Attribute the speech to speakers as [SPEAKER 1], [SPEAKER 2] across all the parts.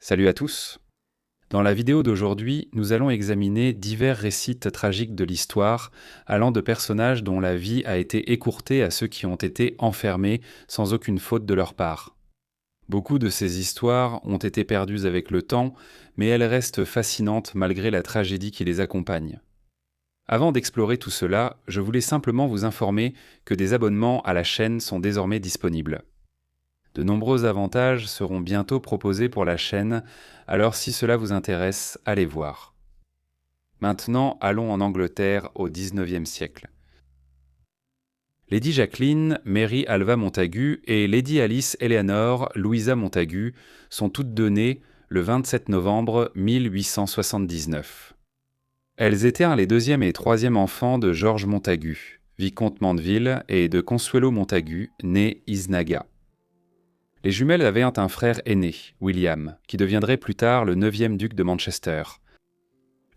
[SPEAKER 1] Salut à tous. Dans la vidéo d'aujourd'hui, nous allons examiner divers récits tragiques de l'histoire, allant de personnages dont la vie a été écourtée à ceux qui ont été enfermés sans aucune faute de leur part. Beaucoup de ces histoires ont été perdues avec le temps, mais elles restent fascinantes malgré la tragédie qui les accompagne. Avant d'explorer tout cela, je voulais simplement vous informer que des abonnements à la chaîne sont désormais disponibles. De nombreux avantages seront bientôt proposés pour la chaîne, alors si cela vous intéresse, allez voir. Maintenant, allons en Angleterre au XIXe siècle. Lady Jacqueline, Mary Alva Montagu et Lady Alice Eleanor Louisa Montagu sont toutes deux nées le 27 novembre 1879. Elles étaient les deuxième et troisième enfants de George Montagu, vicomte Mandeville, et de Consuelo Montagu, née Isnaga. Les jumelles avaient un frère aîné, William, qui deviendrait plus tard le 9e duc de Manchester.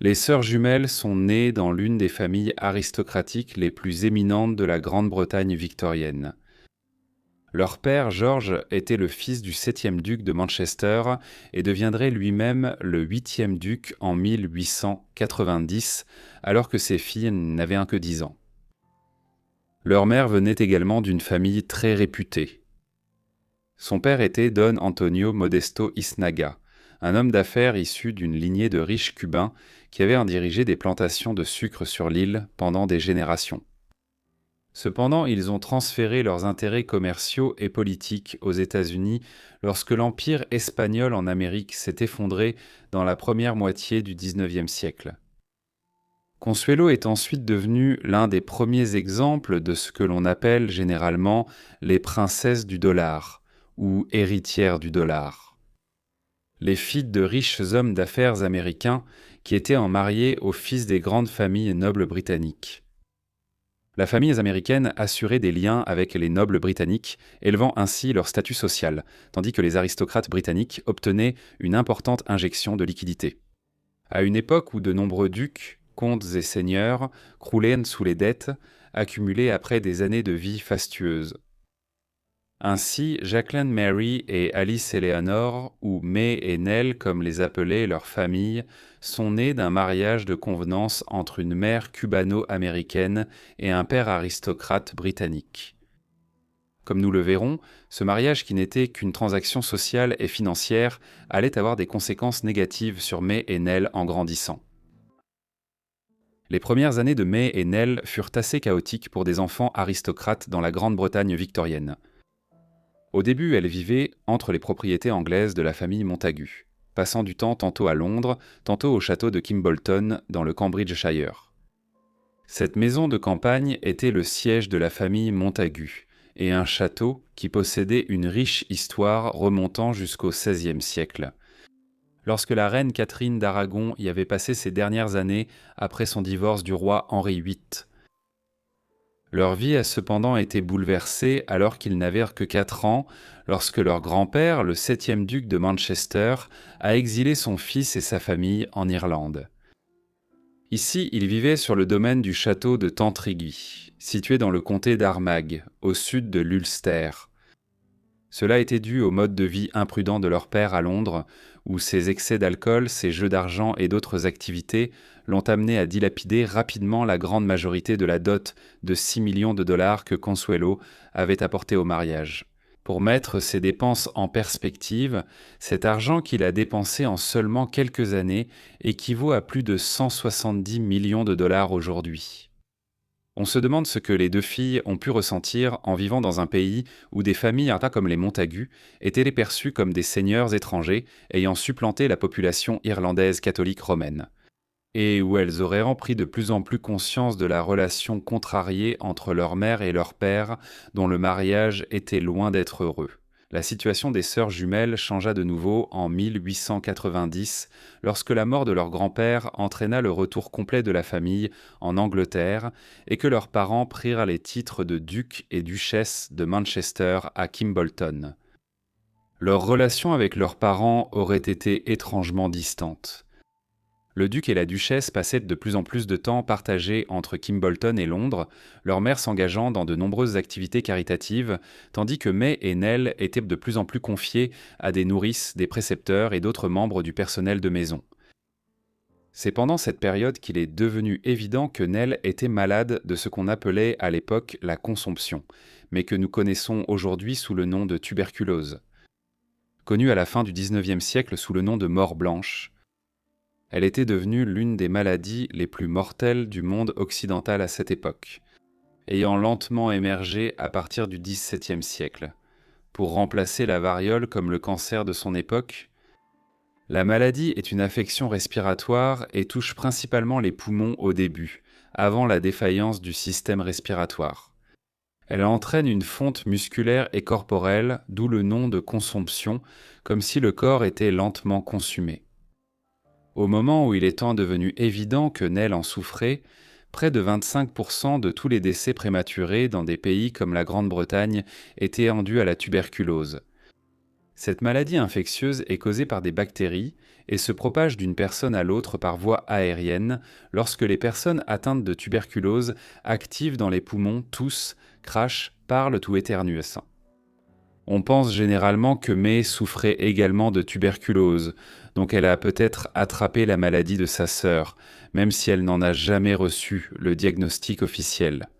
[SPEAKER 1] Les sœurs jumelles sont nées dans l'une des familles aristocratiques les plus éminentes de la Grande-Bretagne victorienne. Leur père, George, était le fils du 7e duc de Manchester et deviendrait lui-même le 8e duc en 1890, alors que ses filles n'avaient que 10 ans. Leur mère venait également d'une famille très réputée. Son père était Don Antonio Modesto Isnaga, un homme d'affaires issu d'une lignée de riches cubains qui avaient dirigé des plantations de sucre sur l'île pendant des générations. Cependant, ils ont transféré leurs intérêts commerciaux et politiques aux États-Unis lorsque l'empire espagnol en Amérique s'est effondré dans la première moitié du XIXe siècle. Consuelo est ensuite devenu l'un des premiers exemples de ce que l'on appelle généralement les princesses du dollar, ou héritières du dollar. Les filles de riches hommes d'affaires américains qui étaient mariés aux fils des grandes familles nobles britanniques. La famille américaine assurait des liens avec les nobles britanniques, élevant ainsi leur statut social, tandis que les aristocrates britanniques obtenaient une importante injection de liquidités. À une époque où de nombreux ducs, comtes et seigneurs croulaient sous les dettes, accumulées après des années de vie fastueuse. Ainsi, Jacqueline Mary et Alice Eleanor, ou May et Nell comme les appelait leur famille, sont nées d'un mariage de convenance entre une mère cubano-américaine et un père aristocrate britannique. Comme nous le verrons, ce mariage qui n'était qu'une transaction sociale et financière allait avoir des conséquences négatives sur May et Nell en grandissant. Les premières années de May et Nell furent assez chaotiques pour des enfants aristocrates dans la Grande-Bretagne victorienne. Au début, elle vivait entre les propriétés anglaises de la famille Montagu, passant du temps tantôt à Londres, tantôt au château de Kimbolton dans le Cambridgeshire. Cette maison de campagne était le siège de la famille Montagu et un château qui possédait une riche histoire remontant jusqu'au XVIe siècle, lorsque la reine Catherine d'Aragon y avait passé ses dernières années après son divorce du roi Henri VIII. Leur vie a cependant été bouleversée alors qu'ils n'avaient que 4 ans, lorsque leur grand-père, le 7e duc de Manchester, a exilé son fils et sa famille en Irlande. Ici, ils vivaient sur le domaine du château de Tantriguy, situé dans le comté d'Armagh, au sud de l'Ulster. Cela était dû au mode de vie imprudent de leur père à Londres, où ses excès d'alcool, ses jeux d'argent et d'autres activités l'ont amené à dilapider rapidement la grande majorité de la dot de 6 millions de dollars que Consuelo avait apporté au mariage. Pour mettre ses dépenses en perspective, cet argent qu'il a dépensé en seulement quelques années équivaut à plus de 170 millions de dollars aujourd'hui. On se demande ce que les deux filles ont pu ressentir en vivant dans un pays où des familles comme les Montagu étaient perçues comme des seigneurs étrangers ayant supplanté la population irlandaise catholique romaine, et où elles auraient pris de plus en plus conscience de la relation contrariée entre leur mère et leur père, dont le mariage était loin d'être heureux. La situation des sœurs jumelles changea de nouveau en 1890, lorsque la mort de leur grand-père entraîna le retour complet de la famille en Angleterre et que leurs parents prirent les titres de duc et duchesse de Manchester à Kimbolton. Leur relation avec leurs parents aurait été étrangement distante. Le duc et la duchesse passaient de plus en plus de temps partagé entre Kimbolton et Londres, leur mère s'engageant dans de nombreuses activités caritatives, tandis que May et Nell étaient de plus en plus confiées à des nourrices, des précepteurs et d'autres membres du personnel de maison. C'est pendant cette période qu'il est devenu évident que Nell était malade de ce qu'on appelait à l'époque la consomption, mais que nous connaissons aujourd'hui sous le nom de tuberculose. Connue à la fin du XIXe siècle sous le nom de mort blanche, elle était devenue l'une des maladies les plus mortelles du monde occidental à cette époque, ayant lentement émergé à partir du XVIIe siècle. Pour remplacer la variole comme le cancer de son époque, la maladie est une affection respiratoire et touche principalement les poumons au début, avant la défaillance du système respiratoire. Elle entraîne une fonte musculaire et corporelle, d'où le nom de consomption, comme si le corps était lentement consumé. Au moment où il est devenu évident que Nell en souffrait, près de 25% de tous les décès prématurés dans des pays comme la Grande-Bretagne étaient dus à la tuberculose. Cette maladie infectieuse est causée par des bactéries et se propage d'une personne à l'autre par voie aérienne lorsque les personnes atteintes de tuberculose actives dans les poumons toussent, crachent, parlent ou éternuent. On pense généralement que May souffrait également de tuberculose, donc elle a peut-être attrapé la maladie de sa sœur, même si elle n'en a jamais reçu le diagnostic officiel.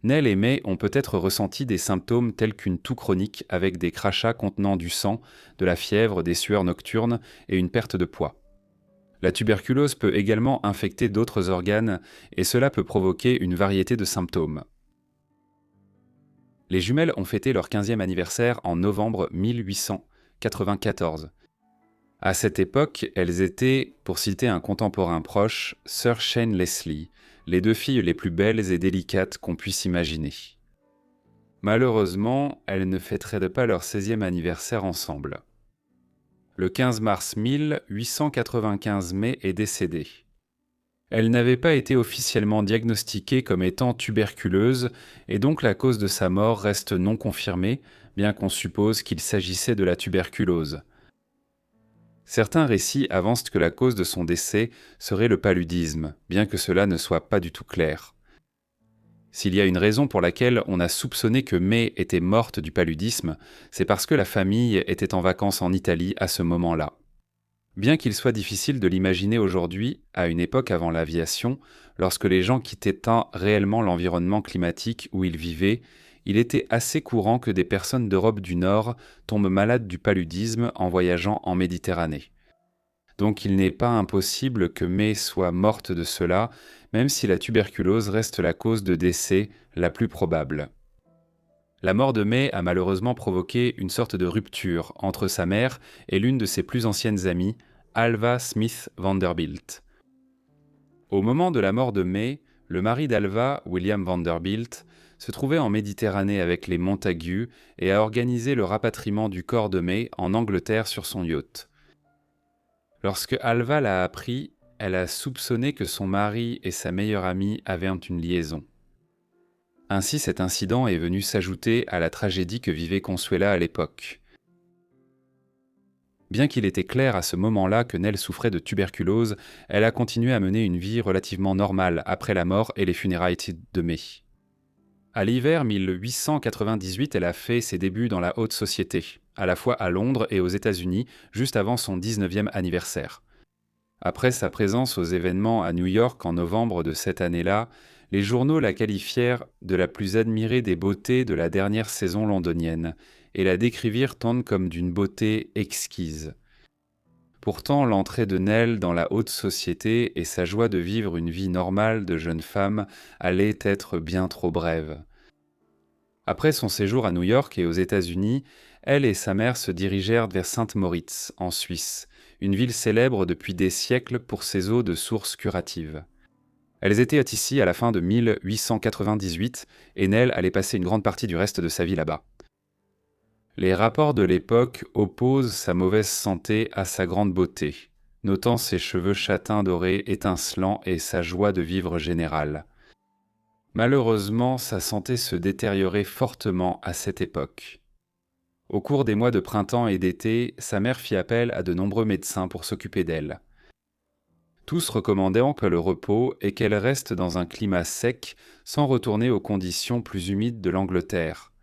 [SPEAKER 1] Nell et May ont peut-être ressenti des symptômes tels qu'une toux chronique avec des crachats contenant du sang, de la fièvre, des sueurs nocturnes et une perte de poids. La tuberculose peut également infecter d'autres organes et cela peut provoquer une variété de symptômes. Les jumelles ont fêté leur 15e anniversaire en novembre 1894. À cette époque, elles étaient, pour citer un contemporain proche, Sir Shane Leslie, les deux filles les plus belles et délicates qu'on puisse imaginer. Malheureusement, elles ne fêteraient pas leur 16e anniversaire ensemble. Le 15 mars 1895, May est décédée. Elle n'avait pas été officiellement diagnostiquée comme étant tuberculeuse et donc la cause de sa mort reste non confirmée, bien qu'on suppose qu'il s'agissait de la tuberculose. Certains récits avancent que la cause de son décès serait le paludisme, bien que cela ne soit pas du tout clair. S'il y a une raison pour laquelle on a soupçonné que May était morte du paludisme, c'est parce que la famille était en vacances en Italie à ce moment-là. Bien qu'il soit difficile de l'imaginer aujourd'hui, à une époque avant l'aviation, lorsque les gens quittaient réellement l'environnement climatique où ils vivaient, il était assez courant que des personnes d'Europe du Nord tombent malades du paludisme en voyageant en Méditerranée. Donc il n'est pas impossible que May soit morte de cela, même si la tuberculose reste la cause de décès la plus probable. La mort de May a malheureusement provoqué une sorte de rupture entre sa mère et l'une de ses plus anciennes amies, Alva Smith Vanderbilt. Au moment de la mort de May, le mari d'Alva, William Vanderbilt, se trouvait en Méditerranée avec les Montagu et a organisé le rapatriement du corps de May en Angleterre sur son yacht. Lorsque Alva l'a appris, elle a soupçonné que son mari et sa meilleure amie avaient une liaison. Ainsi, cet incident est venu s'ajouter à la tragédie que vivait Consuela à l'époque. Bien qu'il était clair à ce moment-là que Nell souffrait de tuberculose, elle a continué à mener une vie relativement normale après la mort et les funérailles de May. À l'hiver 1898, elle a fait ses débuts dans la haute société, à la fois à Londres et aux États-Unis, juste avant son 19e anniversaire. Après sa présence aux événements à New York en novembre de cette année-là, les journaux la qualifièrent de la plus admirée des beautés de la dernière saison londonienne et la décrivirent comme d'une beauté exquise. Pourtant, l'entrée de Nell dans la haute société et sa joie de vivre une vie normale de jeune femme allaient être bien trop brèves. Après son séjour à New York et aux États-Unis, elle et sa mère se dirigèrent vers Sainte-Moritz, en Suisse, une ville célèbre depuis des siècles pour ses eaux de sources curatives. Elles étaient ici à la fin de 1898 et Nell allait passer une grande partie du reste de sa vie là-bas. Les rapports de l'époque opposent sa mauvaise santé à sa grande beauté, notant ses cheveux châtains dorés étincelants et sa joie de vivre générale. Malheureusement, sa santé se détériorait fortement à cette époque. Au cours des mois de printemps et d'été, sa mère fit appel à de nombreux médecins pour s'occuper d'elle. tous recommandant que le repos et qu'elle reste dans un climat sec sans retourner aux conditions plus humides de l'Angleterre.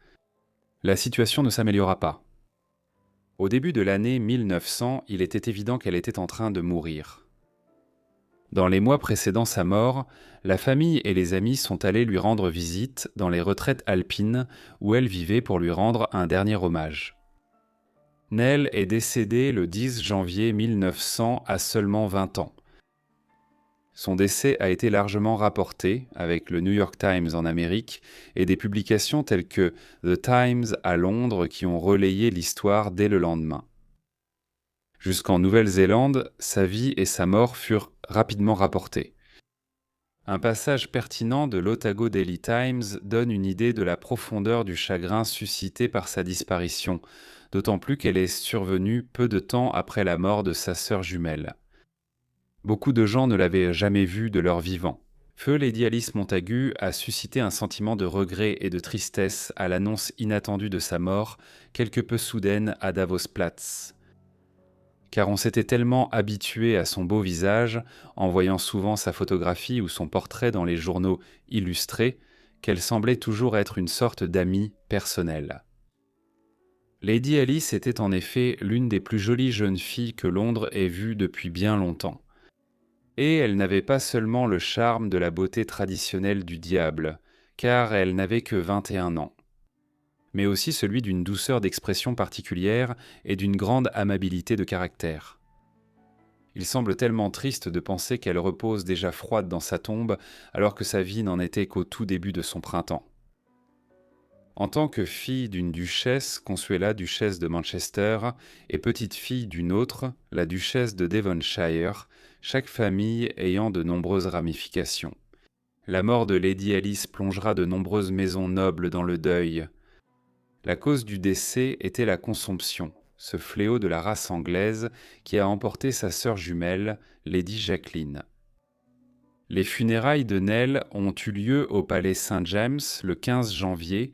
[SPEAKER 1] La situation ne s'améliora pas. Au début de l'année 1900, il était évident qu'elle était en train de mourir. Dans les mois précédant sa mort, la famille et les amis sont allés lui rendre visite dans les retraites alpines où elle vivait pour lui rendre un dernier hommage. Nell est décédée le 10 janvier 1900 à seulement 20 ans. Son décès a été largement rapporté, avec le New York Times en Amérique et des publications telles que The Times à Londres qui ont relayé l'histoire dès le lendemain. Jusqu'en Nouvelle-Zélande, sa vie et sa mort furent rapidement rapportées. Un passage pertinent de l'Otago Daily Times donne une idée de la profondeur du chagrin suscité par sa disparition, d'autant plus qu'elle est survenue peu de temps après la mort de sa sœur jumelle. Beaucoup de gens ne l'avaient jamais vue de leur vivant. Feu Lady Alice Montagu a suscité un sentiment de regret et de tristesse à l'annonce inattendue de sa mort, quelque peu soudaine à Davos-Platz. Car on s'était tellement habitué à son beau visage, en voyant souvent sa photographie ou son portrait dans les journaux illustrés, qu'elle semblait toujours être une sorte d'amie personnelle. Lady Alice était en effet l'une des plus jolies jeunes filles que Londres ait vues depuis bien longtemps. Et elle n'avait pas seulement le charme de la beauté traditionnelle du diable, car elle n'avait que 21 ans, mais aussi celui d'une douceur d'expression particulière et d'une grande amabilité de caractère. Il semble tellement triste de penser qu'elle repose déjà froide dans sa tombe, alors que sa vie n'en était qu'au tout début de son printemps. En tant que fille d'une duchesse, Consuela, duchesse de Manchester, et petite-fille d'une autre, la duchesse de Devonshire, chaque famille ayant de nombreuses ramifications. La mort de Lady Alice plongera de nombreuses maisons nobles dans le deuil. La cause du décès était la consomption, ce fléau de la race anglaise qui a emporté sa sœur jumelle, Lady Jacqueline. Les funérailles de Nell ont eu lieu au palais Saint-James le 15 janvier.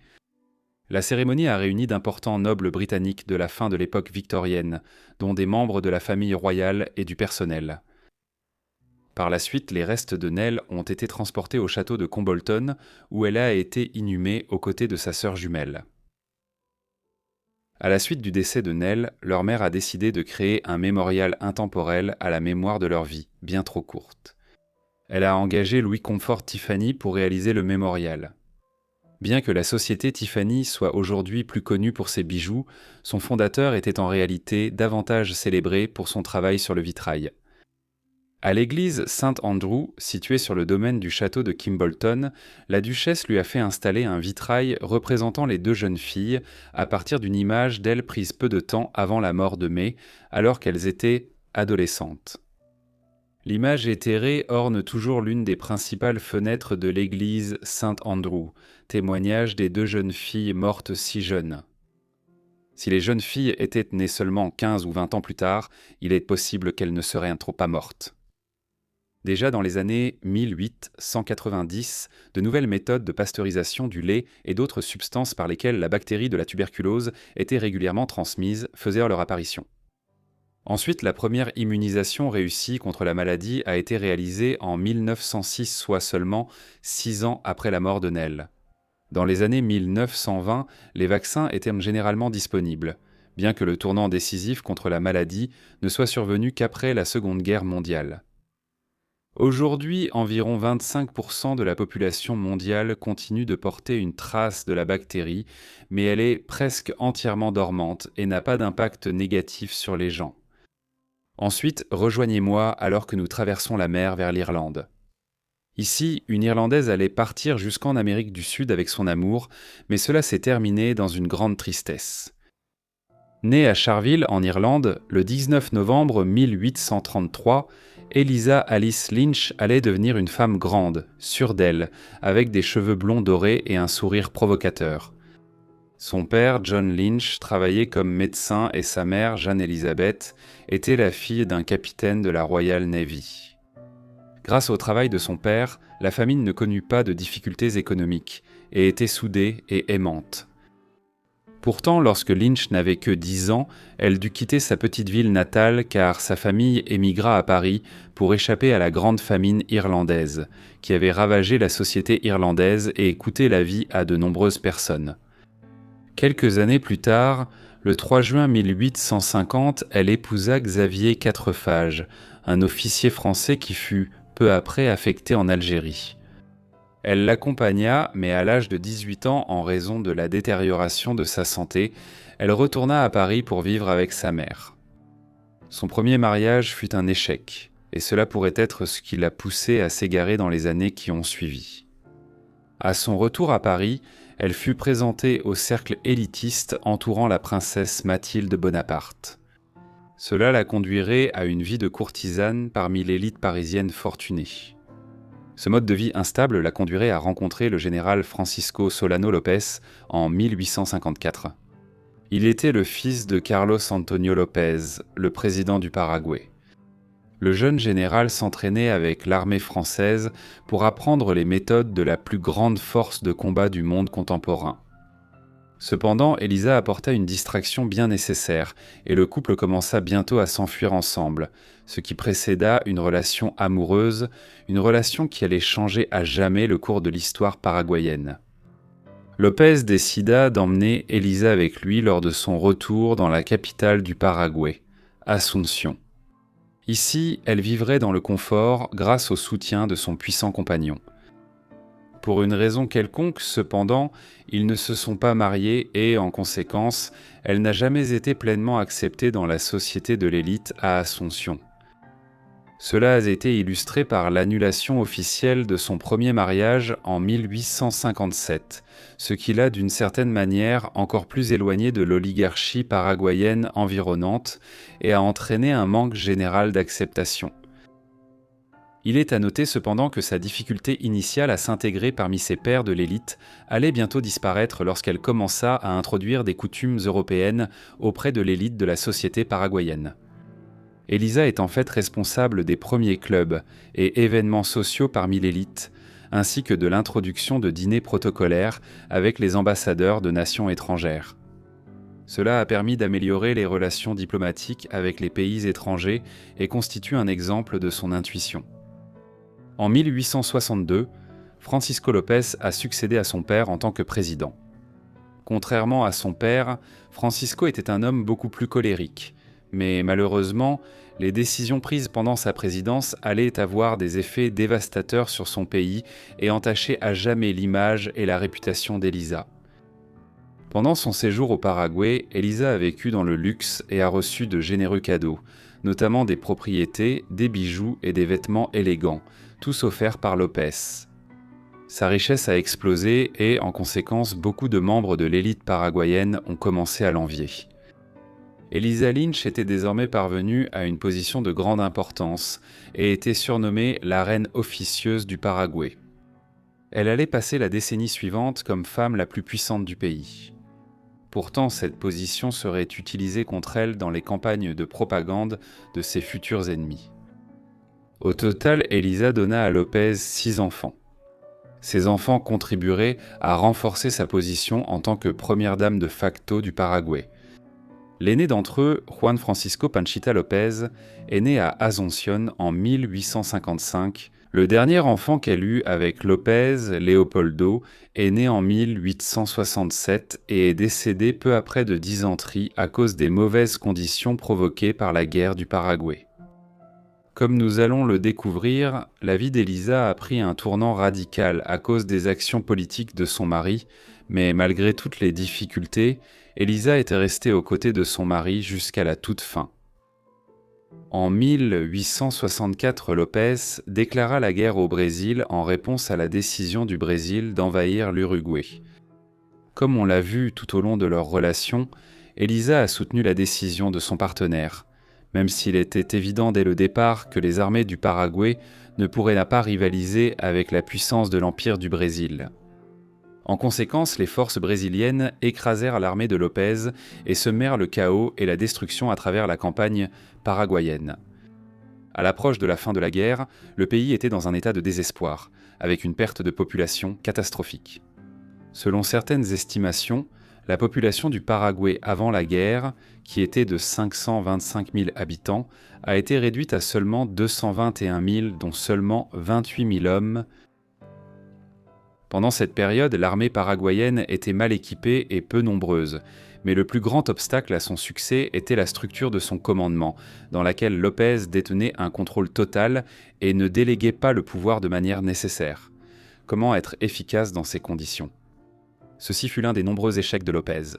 [SPEAKER 1] La cérémonie a réuni d'importants nobles britanniques de la fin de l'époque victorienne, dont des membres de la famille royale et du personnel. Par la suite, les restes de Nell ont été transportés au château de Combolton, où elle a été inhumée aux côtés de sa sœur jumelle. À la suite du décès de Nell, leur mère a décidé de créer un mémorial intemporel à la mémoire de leur vie, bien trop courte. Elle a engagé Louis Comfort Tiffany pour réaliser le mémorial. Bien que la société Tiffany soit aujourd'hui plus connue pour ses bijoux, son fondateur était en réalité davantage célébré pour son travail sur le vitrail. À l'église Saint Andrew, située sur le domaine du château de Kimbolton, la duchesse lui a fait installer un vitrail représentant les deux jeunes filles à partir d'une image d'elles prise peu de temps avant la mort de May, alors qu'elles étaient adolescentes. L'image éthérée orne toujours l'une des principales fenêtres de l'église Saint Andrew, témoignage des deux jeunes filles mortes si jeunes. Si les jeunes filles étaient nées seulement 15 ou 20 ans plus tard, il est possible qu'elles ne seraient trop pas mortes. Déjà dans les années 1890, de nouvelles méthodes de pasteurisation du lait et d'autres substances par lesquelles la bactérie de la tuberculose était régulièrement transmise faisaient leur apparition. Ensuite, la première immunisation réussie contre la maladie a été réalisée en 1906, soit seulement 6 ans après la mort de Nell. Dans les années 1920, les vaccins étaient généralement disponibles, bien que le tournant décisif contre la maladie ne soit survenu qu'après la Seconde Guerre mondiale. Aujourd'hui, environ 25% de la population mondiale continue de porter une trace de la bactérie, mais elle est presque entièrement dormante et n'a pas d'impact négatif sur les gens. Ensuite, rejoignez-moi alors que nous traversons la mer vers l'Irlande. Ici, une Irlandaise allait partir jusqu'en Amérique du Sud avec son amour, mais cela s'est terminé dans une grande tristesse. Née à Charleville, en Irlande, le 19 novembre 1833, Eliza Alice Lynch allait devenir une femme grande, sûre d'elle, avec des cheveux blonds dorés et un sourire provocateur. Son père, John Lynch, travaillait comme médecin et sa mère, Jeanne Elizabeth, était la fille d'un capitaine de la Royal Navy. Grâce au travail de son père, la famille ne connut pas de difficultés économiques et était soudée et aimante. Pourtant, lorsque Lynch n'avait que 10 ans, elle dut quitter sa petite ville natale car sa famille émigra à Paris pour échapper à la grande famine irlandaise, qui avait ravagé la société irlandaise et coûté la vie à de nombreuses personnes. Quelques années plus tard, le 3 juin 1850, elle épousa Xavier Quatrefages, un officier français qui fut peu après affecté en Algérie. Elle l'accompagna, mais à l'âge de 18 ans, en raison de la détérioration de sa santé, elle retourna à Paris pour vivre avec sa mère. Son premier mariage fut un échec, et cela pourrait être ce qui l'a poussée à s'égarer dans les années qui ont suivi. À son retour à Paris, elle fut présentée au cercle élitiste entourant la princesse Mathilde Bonaparte. Cela la conduirait à une vie de courtisane parmi l'élite parisienne fortunée. Ce mode de vie instable la conduirait à rencontrer le général Francisco Solano López en 1854. Il était le fils de Carlos Antonio López, le président du Paraguay. Le jeune général s'entraînait avec l'armée française pour apprendre les méthodes de la plus grande force de combat du monde contemporain. Cependant, Elisa apporta une distraction bien nécessaire et le couple commença bientôt à s'enfuir ensemble, ce qui précéda une relation amoureuse, une relation qui allait changer à jamais le cours de l'histoire paraguayenne. López décida d'emmener Elisa avec lui lors de son retour dans la capitale du Paraguay, Asunción. Ici, elle vivrait dans le confort grâce au soutien de son puissant compagnon. Pour une raison quelconque, cependant, ils ne se sont pas mariés et, en conséquence, elle n'a jamais été pleinement acceptée dans la société de l'élite à Asunción. Cela a été illustré par l'annulation officielle de son premier mariage en 1857, ce qui l'a d'une certaine manière encore plus éloigné de l'oligarchie paraguayenne environnante et a entraîné un manque général d'acceptation. Il est à noter cependant que sa difficulté initiale à s'intégrer parmi ses pairs de l'élite allait bientôt disparaître lorsqu'elle commença à introduire des coutumes européennes auprès de l'élite de la société paraguayenne. Elisa est en fait responsable des premiers clubs et événements sociaux parmi l'élite, ainsi que de l'introduction de dîners protocolaires avec les ambassadeurs de nations étrangères. Cela a permis d'améliorer les relations diplomatiques avec les pays étrangers et constitue un exemple de son intuition. En 1862, Francisco López a succédé à son père en tant que président. Contrairement à son père, Francisco était un homme beaucoup plus colérique, mais malheureusement, les décisions prises pendant sa présidence allaient avoir des effets dévastateurs sur son pays et entacher à jamais l'image et la réputation d'Elisa. Pendant son séjour au Paraguay, Elisa a vécu dans le luxe et a reçu de généreux cadeaux, notamment des propriétés, des bijoux et des vêtements élégants, tous offerts par López. Sa richesse a explosé et, en conséquence, beaucoup de membres de l'élite paraguayenne ont commencé à l'envier. Elisa Lynch était désormais parvenue à une position de grande importance et était surnommée la reine officieuse du Paraguay. Elle allait passer la décennie suivante comme femme la plus puissante du pays. Pourtant, cette position serait utilisée contre elle dans les campagnes de propagande de ses futurs ennemis. Au total, Elisa donna à López 6 enfants. Ces enfants contribueraient à renforcer sa position en tant que première dame de facto du Paraguay. L'aîné d'entre eux, Juan Francisco Panchita López, est né à Asunción en 1855. Le dernier enfant qu'elle eut avec López, Leopoldo, est né en 1867 et est décédé peu après de dysenterie à cause des mauvaises conditions provoquées par la guerre du Paraguay. Comme nous allons le découvrir, la vie d'Elisa a pris un tournant radical à cause des actions politiques de son mari, mais malgré toutes les difficultés, Elisa était restée aux côtés de son mari jusqu'à la toute fin. En 1864, López déclara la guerre au Brésil en réponse à la décision du Brésil d'envahir l'Uruguay. Comme on l'a vu tout au long de leur relation, Elisa a soutenu la décision de son partenaire, même s'il était évident dès le départ que les armées du Paraguay ne pourraient pas rivaliser avec la puissance de l'Empire du Brésil. En conséquence, les forces brésiliennes écrasèrent l'armée de López et semèrent le chaos et la destruction à travers la campagne paraguayenne. À l'approche de la fin de la guerre, le pays était dans un état de désespoir, avec une perte de population catastrophique. Selon certaines estimations, La population du Paraguay avant la guerre, qui était de 525 000 habitants, a été réduite à seulement 221 000, dont seulement 28 000 hommes. Pendant cette période, l'armée paraguayenne était mal équipée et peu nombreuse, mais le plus grand obstacle à son succès était la structure de son commandement, dans laquelle López détenait un contrôle total et ne déléguait pas le pouvoir de manière nécessaire. Comment être efficace dans ces conditions ? Ceci fut l'un des nombreux échecs de López.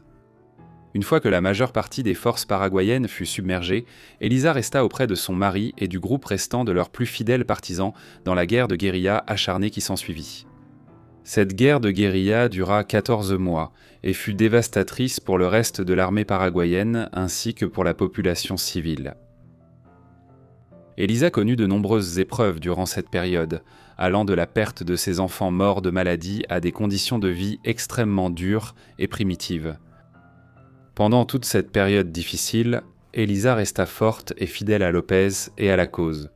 [SPEAKER 1] Une fois que la majeure partie des forces paraguayennes fut submergée, Elisa resta auprès de son mari et du groupe restant de leurs plus fidèles partisans dans la guerre de guérilla acharnée qui s'ensuivit. Cette guerre de guérilla dura 14 mois et fut dévastatrice pour le reste de l'armée paraguayenne ainsi que pour la population civile. Elisa connut de nombreuses épreuves durant cette période, allant de la perte de ses enfants morts de maladie à des conditions de vie extrêmement dures et primitives. Pendant toute cette période difficile, Elisa resta forte et fidèle à López et à la cause.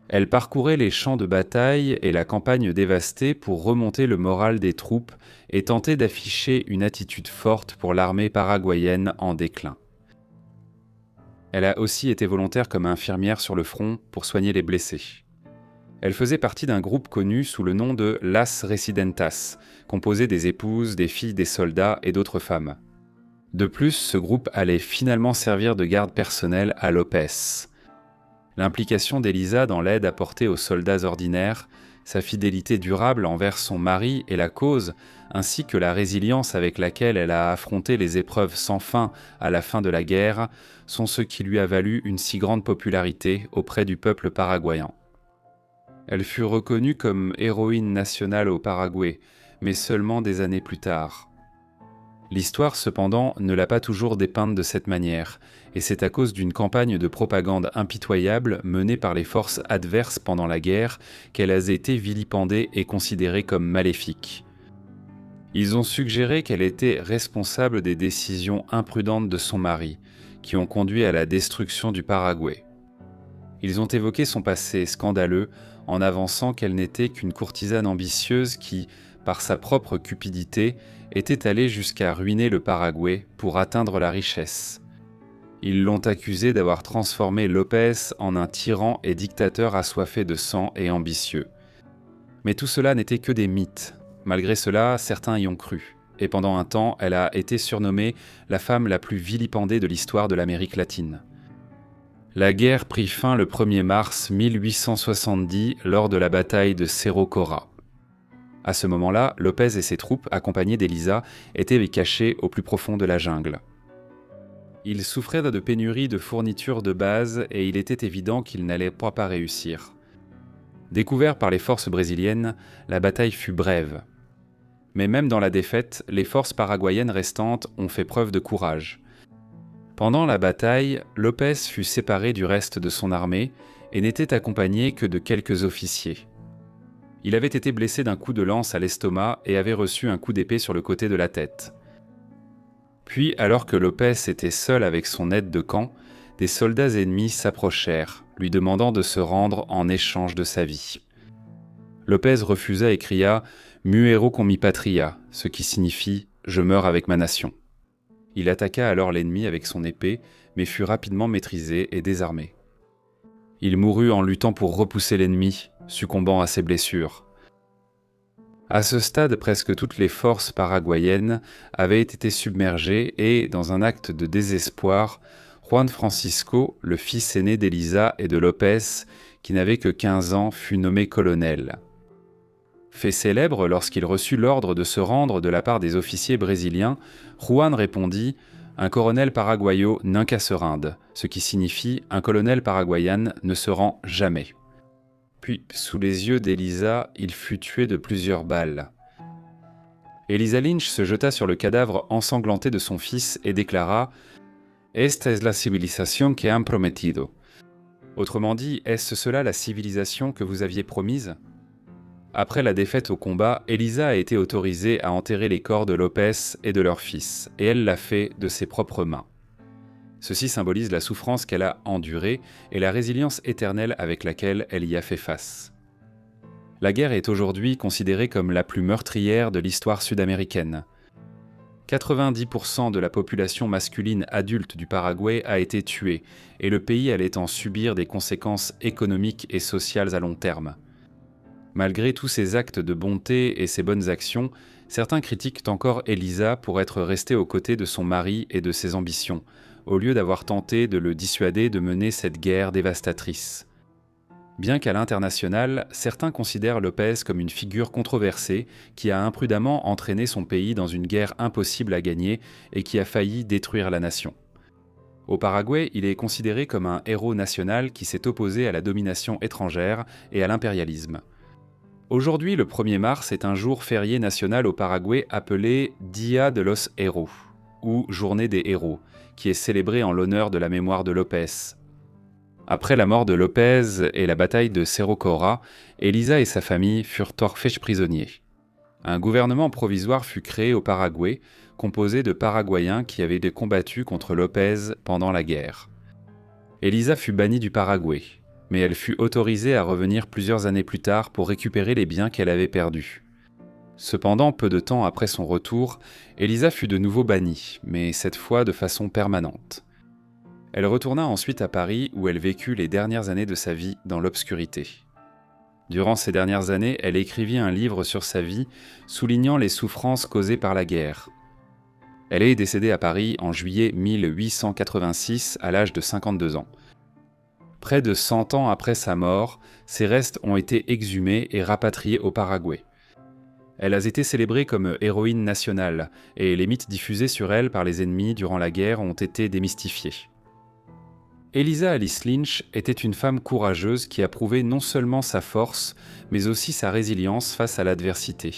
[SPEAKER 1] Elle parcourait les champs de bataille et la campagne dévastée pour remonter le moral des troupes et tenter d'afficher une attitude forte pour l'armée paraguayenne en déclin. Elle a aussi été volontaire comme infirmière sur le front pour soigner les blessés. Elle faisait partie d'un groupe connu sous le nom de Las Residentas, composé des épouses, des filles des soldats et d'autres femmes. De plus, ce groupe allait finalement servir de garde personnelle à López. L'implication d'Elisa dans l'aide apportée aux soldats ordinaires, sa fidélité durable envers son mari et la cause, ainsi que la résilience avec laquelle elle a affronté les épreuves sans fin à la fin de la guerre, sont ce qui lui a valu une si grande popularité auprès du peuple paraguayen. Elle fut reconnue comme héroïne nationale au Paraguay, mais seulement des années plus tard. L'histoire, cependant, ne l'a pas toujours dépeinte de cette manière, et c'est à cause d'une campagne de propagande impitoyable menée par les forces adverses pendant la guerre qu'elle a été vilipendée et considérée comme maléfique. Ils ont suggéré qu'elle était responsable des décisions imprudentes de son mari, qui ont conduit à la destruction du Paraguay. Ils ont évoqué son passé scandaleux en avançant qu'elle n'était qu'une courtisane ambitieuse qui, par sa propre cupidité, était allée jusqu'à ruiner le Paraguay pour atteindre la richesse. Ils l'ont accusée d'avoir transformé López en un tyran et dictateur assoiffé de sang et ambitieux. Mais tout cela n'était que des mythes. Malgré cela, certains y ont cru. Et pendant un temps, elle a été surnommée la femme la plus vilipendée de l'histoire de l'Amérique latine. La guerre prit fin le 1er mars 1870 lors de la bataille de Cerro Corá. À ce moment-là, López et ses troupes, accompagnés d'Elisa, étaient cachés au plus profond de la jungle. Ils souffraient de pénuries de fournitures de base et il était évident qu'ils n'allaient pas réussir. Découvert par les forces brésiliennes, la bataille fut brève. Mais même dans la défaite, les forces paraguayennes restantes ont fait preuve de courage. Pendant la bataille, López fut séparé du reste de son armée et n'était accompagné que de quelques officiers. Il avait été blessé d'un coup de lance à l'estomac et avait reçu un coup d'épée sur le côté de la tête. Puis, alors que López était seul avec son aide de camp, des soldats ennemis s'approchèrent, lui demandant de se rendre en échange de sa vie. López refusa et cria « Muero con mi patria », ce qui signifie « Je meurs avec ma nation ». Il attaqua alors l'ennemi avec son épée, mais fut rapidement maîtrisé et désarmé. Il mourut en luttant pour repousser l'ennemi, succombant à ses blessures. À ce stade, presque toutes les forces paraguayennes avaient été submergées et, dans un acte de désespoir, Juan Francisco, le fils aîné d'Elisa et de López, qui n'avait que 15 ans, fut nommé colonel. Fait célèbre lorsqu'il reçut l'ordre de se rendre de la part des officiers brésiliens, Juan répondit « Un colonel paraguayo nunca se rinde », ce qui signifie « Un colonel paraguayan ne se rend jamais ». Puis, sous les yeux d'Elisa, il fut tué de plusieurs balles. Elisa Lynch se jeta sur le cadavre ensanglanté de son fils et déclara « Esta es la civilización que han prometido ». Autrement dit, est-ce cela la civilisation que vous aviez promise ? Après la défaite au combat, Elisa a été autorisée à enterrer les corps de López et de leur fils, et elle l'a fait de ses propres mains. Ceci symbolise la souffrance qu'elle a endurée et la résilience éternelle avec laquelle elle y a fait face. La guerre est aujourd'hui considérée comme la plus meurtrière de l'histoire sud-américaine. 90% de la population masculine adulte du Paraguay a été tuée, et le pays allait en subir des conséquences économiques et sociales à long terme. Malgré tous ses actes de bonté et ses bonnes actions, certains critiquent encore Elisa pour être restée aux côtés de son mari et de ses ambitions, au lieu d'avoir tenté de le dissuader de mener cette guerre dévastatrice. Bien qu'à l'international, certains considèrent López comme une figure controversée qui a imprudemment entraîné son pays dans une guerre impossible à gagner et qui a failli détruire la nation. Au Paraguay, il est considéré comme un héros national qui s'est opposé à la domination étrangère et à l'impérialisme. Aujourd'hui, le 1er mars est un jour férié national au Paraguay appelé Día de los Héros, ou Journée des héros, qui est célébré en l'honneur de la mémoire de López. Après la mort de López et la bataille de Cerro Cora, Elisa et sa famille furent faits prisonniers. Un gouvernement provisoire fut créé au Paraguay, composé de Paraguayens qui avaient combattu contre López pendant la guerre. Elisa fut bannie du Paraguay, mais elle fut autorisée à revenir plusieurs années plus tard pour récupérer les biens qu'elle avait perdus. Cependant, peu de temps après son retour, Elisa fut de nouveau bannie, mais cette fois de façon permanente. Elle retourna ensuite à Paris où elle vécut les dernières années de sa vie dans l'obscurité. Durant ces dernières années, elle écrivit un livre sur sa vie, soulignant les souffrances causées par la guerre. Elle est décédée à Paris en juillet 1886 à l'âge de 52 ans. Près de 100 ans après sa mort, ses restes ont été exhumés et rapatriés au Paraguay. Elle a été célébrée comme héroïne nationale, et les mythes diffusés sur elle par les ennemis durant la guerre ont été démystifiés. Elisa Alice Lynch était une femme courageuse qui a prouvé non seulement sa force, mais aussi sa résilience face à l'adversité.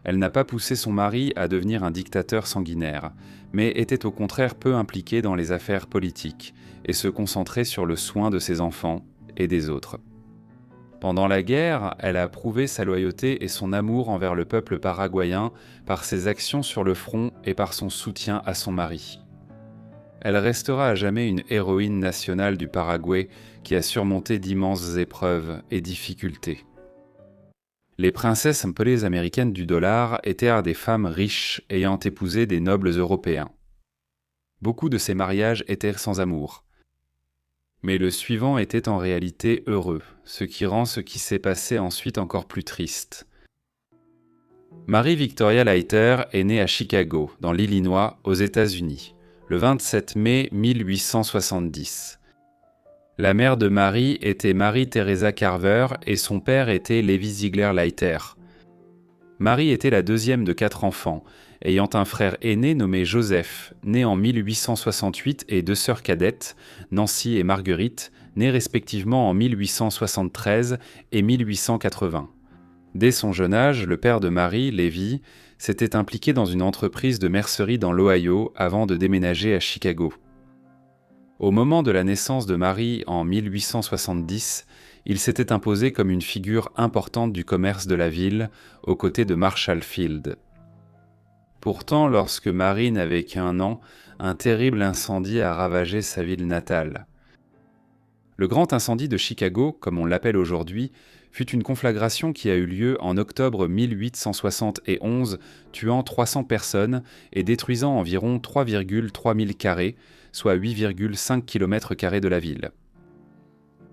[SPEAKER 1] Elle n'a pas poussé son mari à devenir un dictateur sanguinaire, mais était au contraire peu impliquée dans les affaires politiques et se concentrait sur le soin de ses enfants et des autres. Pendant la guerre, elle a prouvé sa loyauté et son amour envers le peuple paraguayen par ses actions sur le front et par son soutien à son mari. Elle restera à jamais une héroïne nationale du Paraguay qui a surmonté d'immenses épreuves et difficultés. Les princesses appelées américaines du dollar étaient des femmes riches ayant épousé des nobles européens. Beaucoup de ces mariages étaient sans amour. Mais le suivant était en réalité heureux, ce qui rend ce qui s'est passé ensuite encore plus triste. Marie Victoria Leiter est née à Chicago, dans l'Illinois, aux États-Unis, le 27 mai 1870. La mère de Marie était Marie Teresa Carver et son père était Levi Ziegler Leiter. Marie était la deuxième de 4 enfants, ayant un frère aîné nommé Joseph, né en 1868, et 2 sœurs cadettes, Nancy et Marguerite, nées respectivement en 1873 et 1880. Dès son jeune âge, le père de Marie, Levi, s'était impliqué dans une entreprise de mercerie dans l'Ohio avant de déménager à Chicago. Au moment de la naissance de Marie en 1870, il s'était imposé comme une figure importante du commerce de la ville, aux côtés de Marshall Field. Pourtant, lorsque Marie n'avait qu'1 an, un terrible incendie a ravagé sa ville natale. Le grand incendie de Chicago, comme on l'appelle aujourd'hui, fut une conflagration qui a eu lieu en octobre 1871, tuant 300 personnes et détruisant environ 3,3 milles carrés, soit 8,5 km² de la ville.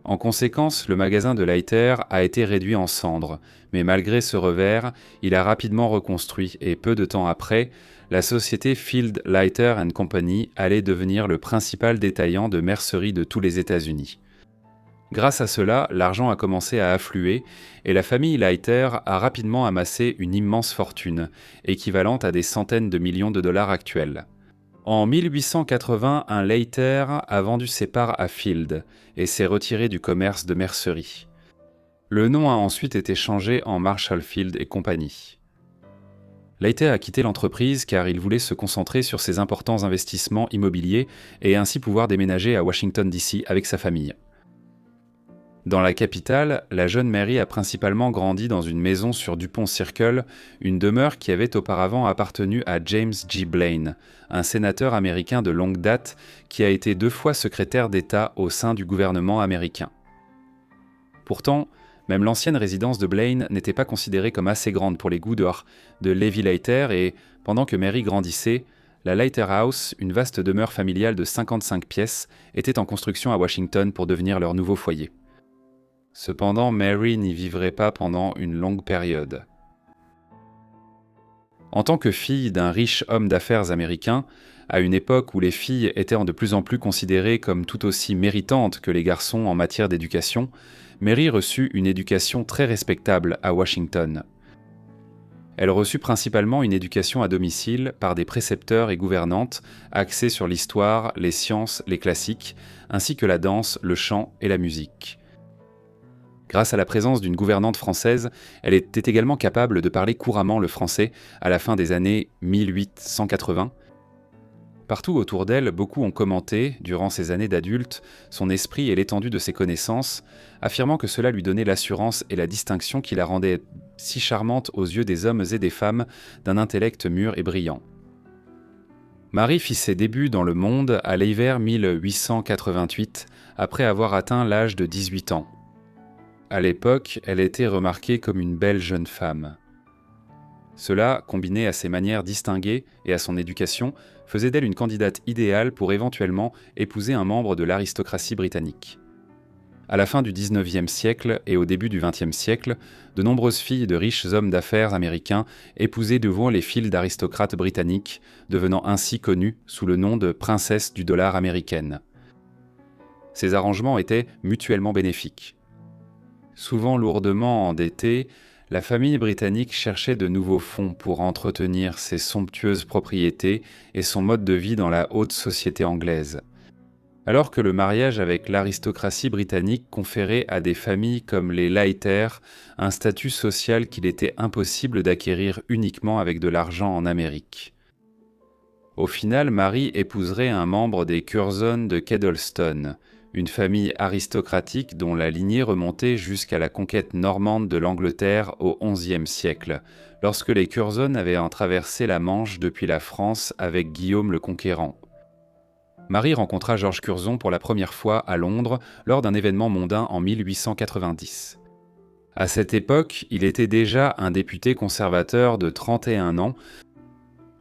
[SPEAKER 1] En conséquence, le magasin de Leiter a été réduit en cendres, mais malgré ce revers, il a rapidement reconstruit et peu de temps après, la société Field Leiter & Company allait devenir le principal détaillant de mercerie de tous les États-Unis. Grâce à cela, l'argent a commencé à affluer et la famille Leiter a rapidement amassé une immense fortune, équivalente à des centaines de millions de dollars actuels. En 1880, un Leiter a vendu ses parts à Field et s'est retiré du commerce de mercerie. Le nom a ensuite été changé en Marshall Field et Company. Leiter a quitté l'entreprise car il voulait se concentrer sur ses importants investissements immobiliers et ainsi pouvoir déménager à Washington DC avec sa famille. Dans la capitale, la jeune Mary a principalement grandi dans une maison sur Dupont Circle, une demeure qui avait auparavant appartenu à James G. Blaine, un sénateur américain de longue date qui a été 2 fois secrétaire d'État au sein du gouvernement américain. Pourtant, même l'ancienne résidence de Blaine n'était pas considérée comme assez grande pour les goûts de Levi Leiter et, Pendant que Mary grandissait, la Lighthouse, une vaste demeure familiale de 55 pièces, était en construction à Washington pour devenir leur nouveau foyer. Cependant, Mary n'y vivrait pas pendant une longue période. En tant que fille d'un riche homme d'affaires américain, à une époque où les filles étaient de plus en plus considérées comme tout aussi méritantes que les garçons en matière d'éducation, Mary reçut une éducation très respectable à Washington. Elle reçut principalement une éducation à domicile par des précepteurs et gouvernantes axés sur l'histoire, les sciences, les classiques, ainsi que la danse, le chant et la musique. Grâce à la présence d'une gouvernante française, elle était également capable de parler couramment le français à la fin des années 1880. Partout autour d'elle, beaucoup ont commenté, durant ses années d'adulte, son esprit et l'étendue de ses connaissances, affirmant que cela lui donnait l'assurance et la distinction qui la rendaient si charmante aux yeux des hommes et des femmes d'un intellect mûr et brillant. Mary fit ses débuts dans le monde à l'hiver 1888, après avoir atteint l'âge de 18 ans. À l'époque, elle était remarquée comme une belle jeune femme. Cela, combiné à ses manières distinguées et à son éducation, faisait d'elle une candidate idéale pour éventuellement épouser un membre de l'aristocratie britannique. À la fin du XIXe siècle et au début du XXe siècle, de nombreuses filles de riches hommes d'affaires américains épousaient devant les files d'aristocrates britanniques, devenant ainsi connues sous le nom de princesses du dollar américaine. Ces arrangements étaient mutuellement bénéfiques. Souvent lourdement endettée, la famille britannique cherchait de nouveaux fonds pour entretenir ses somptueuses propriétés et son mode de vie dans la haute société anglaise. Alors que le mariage avec l'aristocratie britannique conférait à des familles comme les Leiter un statut social qu'il était impossible d'acquérir uniquement avec de l'argent en Amérique. Au final, Mary épouserait un membre des Curzon de Kedleston, une famille aristocratique dont la lignée remontait jusqu'à la conquête normande de l'Angleterre au XIe siècle, lorsque les Curzon avaient traversé la Manche depuis la France avec Guillaume le Conquérant. Mary rencontra Georges Curzon pour la première fois à Londres lors d'un événement mondain en 1890. À cette époque, il était déjà un député conservateur de 31 ans.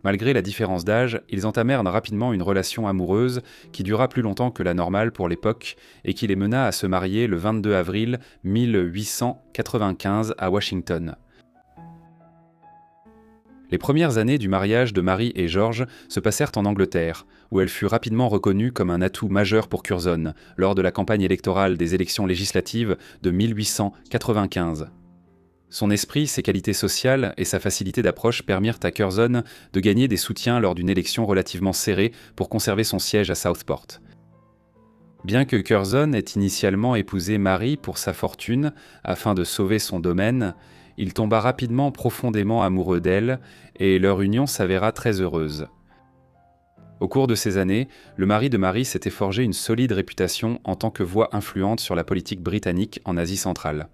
[SPEAKER 1] Malgré la différence d'âge, ils entamèrent rapidement une relation amoureuse qui dura plus longtemps que la normale pour l'époque et qui les mena à se marier le 22 avril 1895 à Washington. Les premières années du mariage de Mary et George se passèrent en Angleterre, où elle fut rapidement reconnue comme un atout majeur pour Curzon lors de la campagne électorale des élections législatives de 1895. Son esprit, ses qualités sociales et sa facilité d'approche permirent à Curzon de gagner des soutiens lors d'une élection relativement serrée pour conserver son siège à Southport. Bien que Curzon ait initialement épousé Mary pour sa fortune, afin de sauver son domaine, il tomba rapidement profondément amoureux d'elle et leur union s'avéra très heureuse. Au cours de ces années, le mari de Mary s'était forgé une solide réputation en tant que voix influente sur la politique britannique en Asie centrale.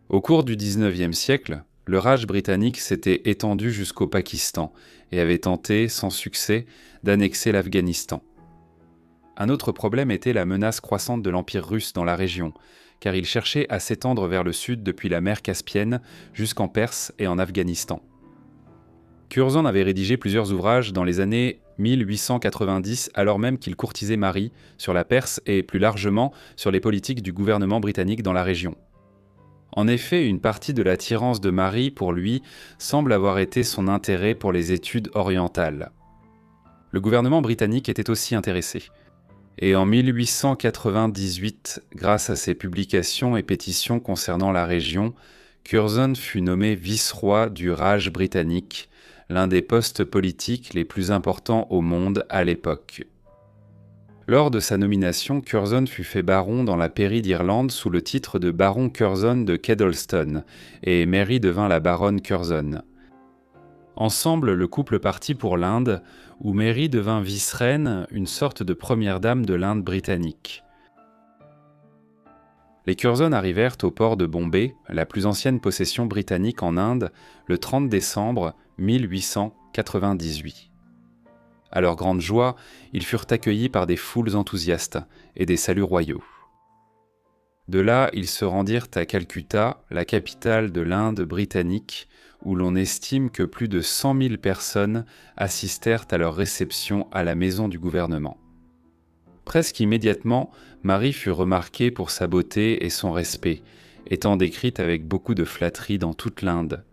[SPEAKER 1] Au cours du XIXe siècle, le Raj britannique s'était étendu jusqu'au Pakistan et avait tenté, sans succès, d'annexer l'Afghanistan. Un autre problème était la menace croissante de l'Empire russe dans la région, car il cherchait à s'étendre vers le sud depuis la mer Caspienne jusqu'en Perse et en Afghanistan. Curzon avait rédigé plusieurs ouvrages dans les années 1890, alors même qu'il courtisait Mary sur la Perse et plus largement sur les politiques du gouvernement britannique dans la région. En effet, une partie de l'attirance de Mary pour lui semble avoir été son intérêt pour les études orientales. Le gouvernement britannique était aussi intéressé. Et en 1898, grâce à ses publications et pétitions concernant la région, Curzon fut nommé vice-roi du Raj britannique, l'un des postes politiques les plus importants au monde à l'époque. Lors de sa nomination, Curzon fut fait baron dans la pairie d'Irlande sous le titre de baron Curzon de Kedleston, et Mary devint la baronne Curzon. Ensemble, le couple partit pour l'Inde, où Mary devint vice-reine, une sorte de première dame de l'Inde britannique. Les Curzon arrivèrent au port de Bombay, la plus ancienne possession britannique en Inde, le 30 décembre 1898. À leur grande joie, ils furent accueillis par des foules enthousiastes et des saluts royaux. De là, ils se rendirent à Calcutta, la capitale de l'Inde britannique, où l'on estime que plus de 100 000 personnes assistèrent à leur réception à la maison du gouvernement. Presque immédiatement, Marie fut remarquée pour sa beauté et son respect, étant décrite avec beaucoup de flatterie dans toute l'Inde.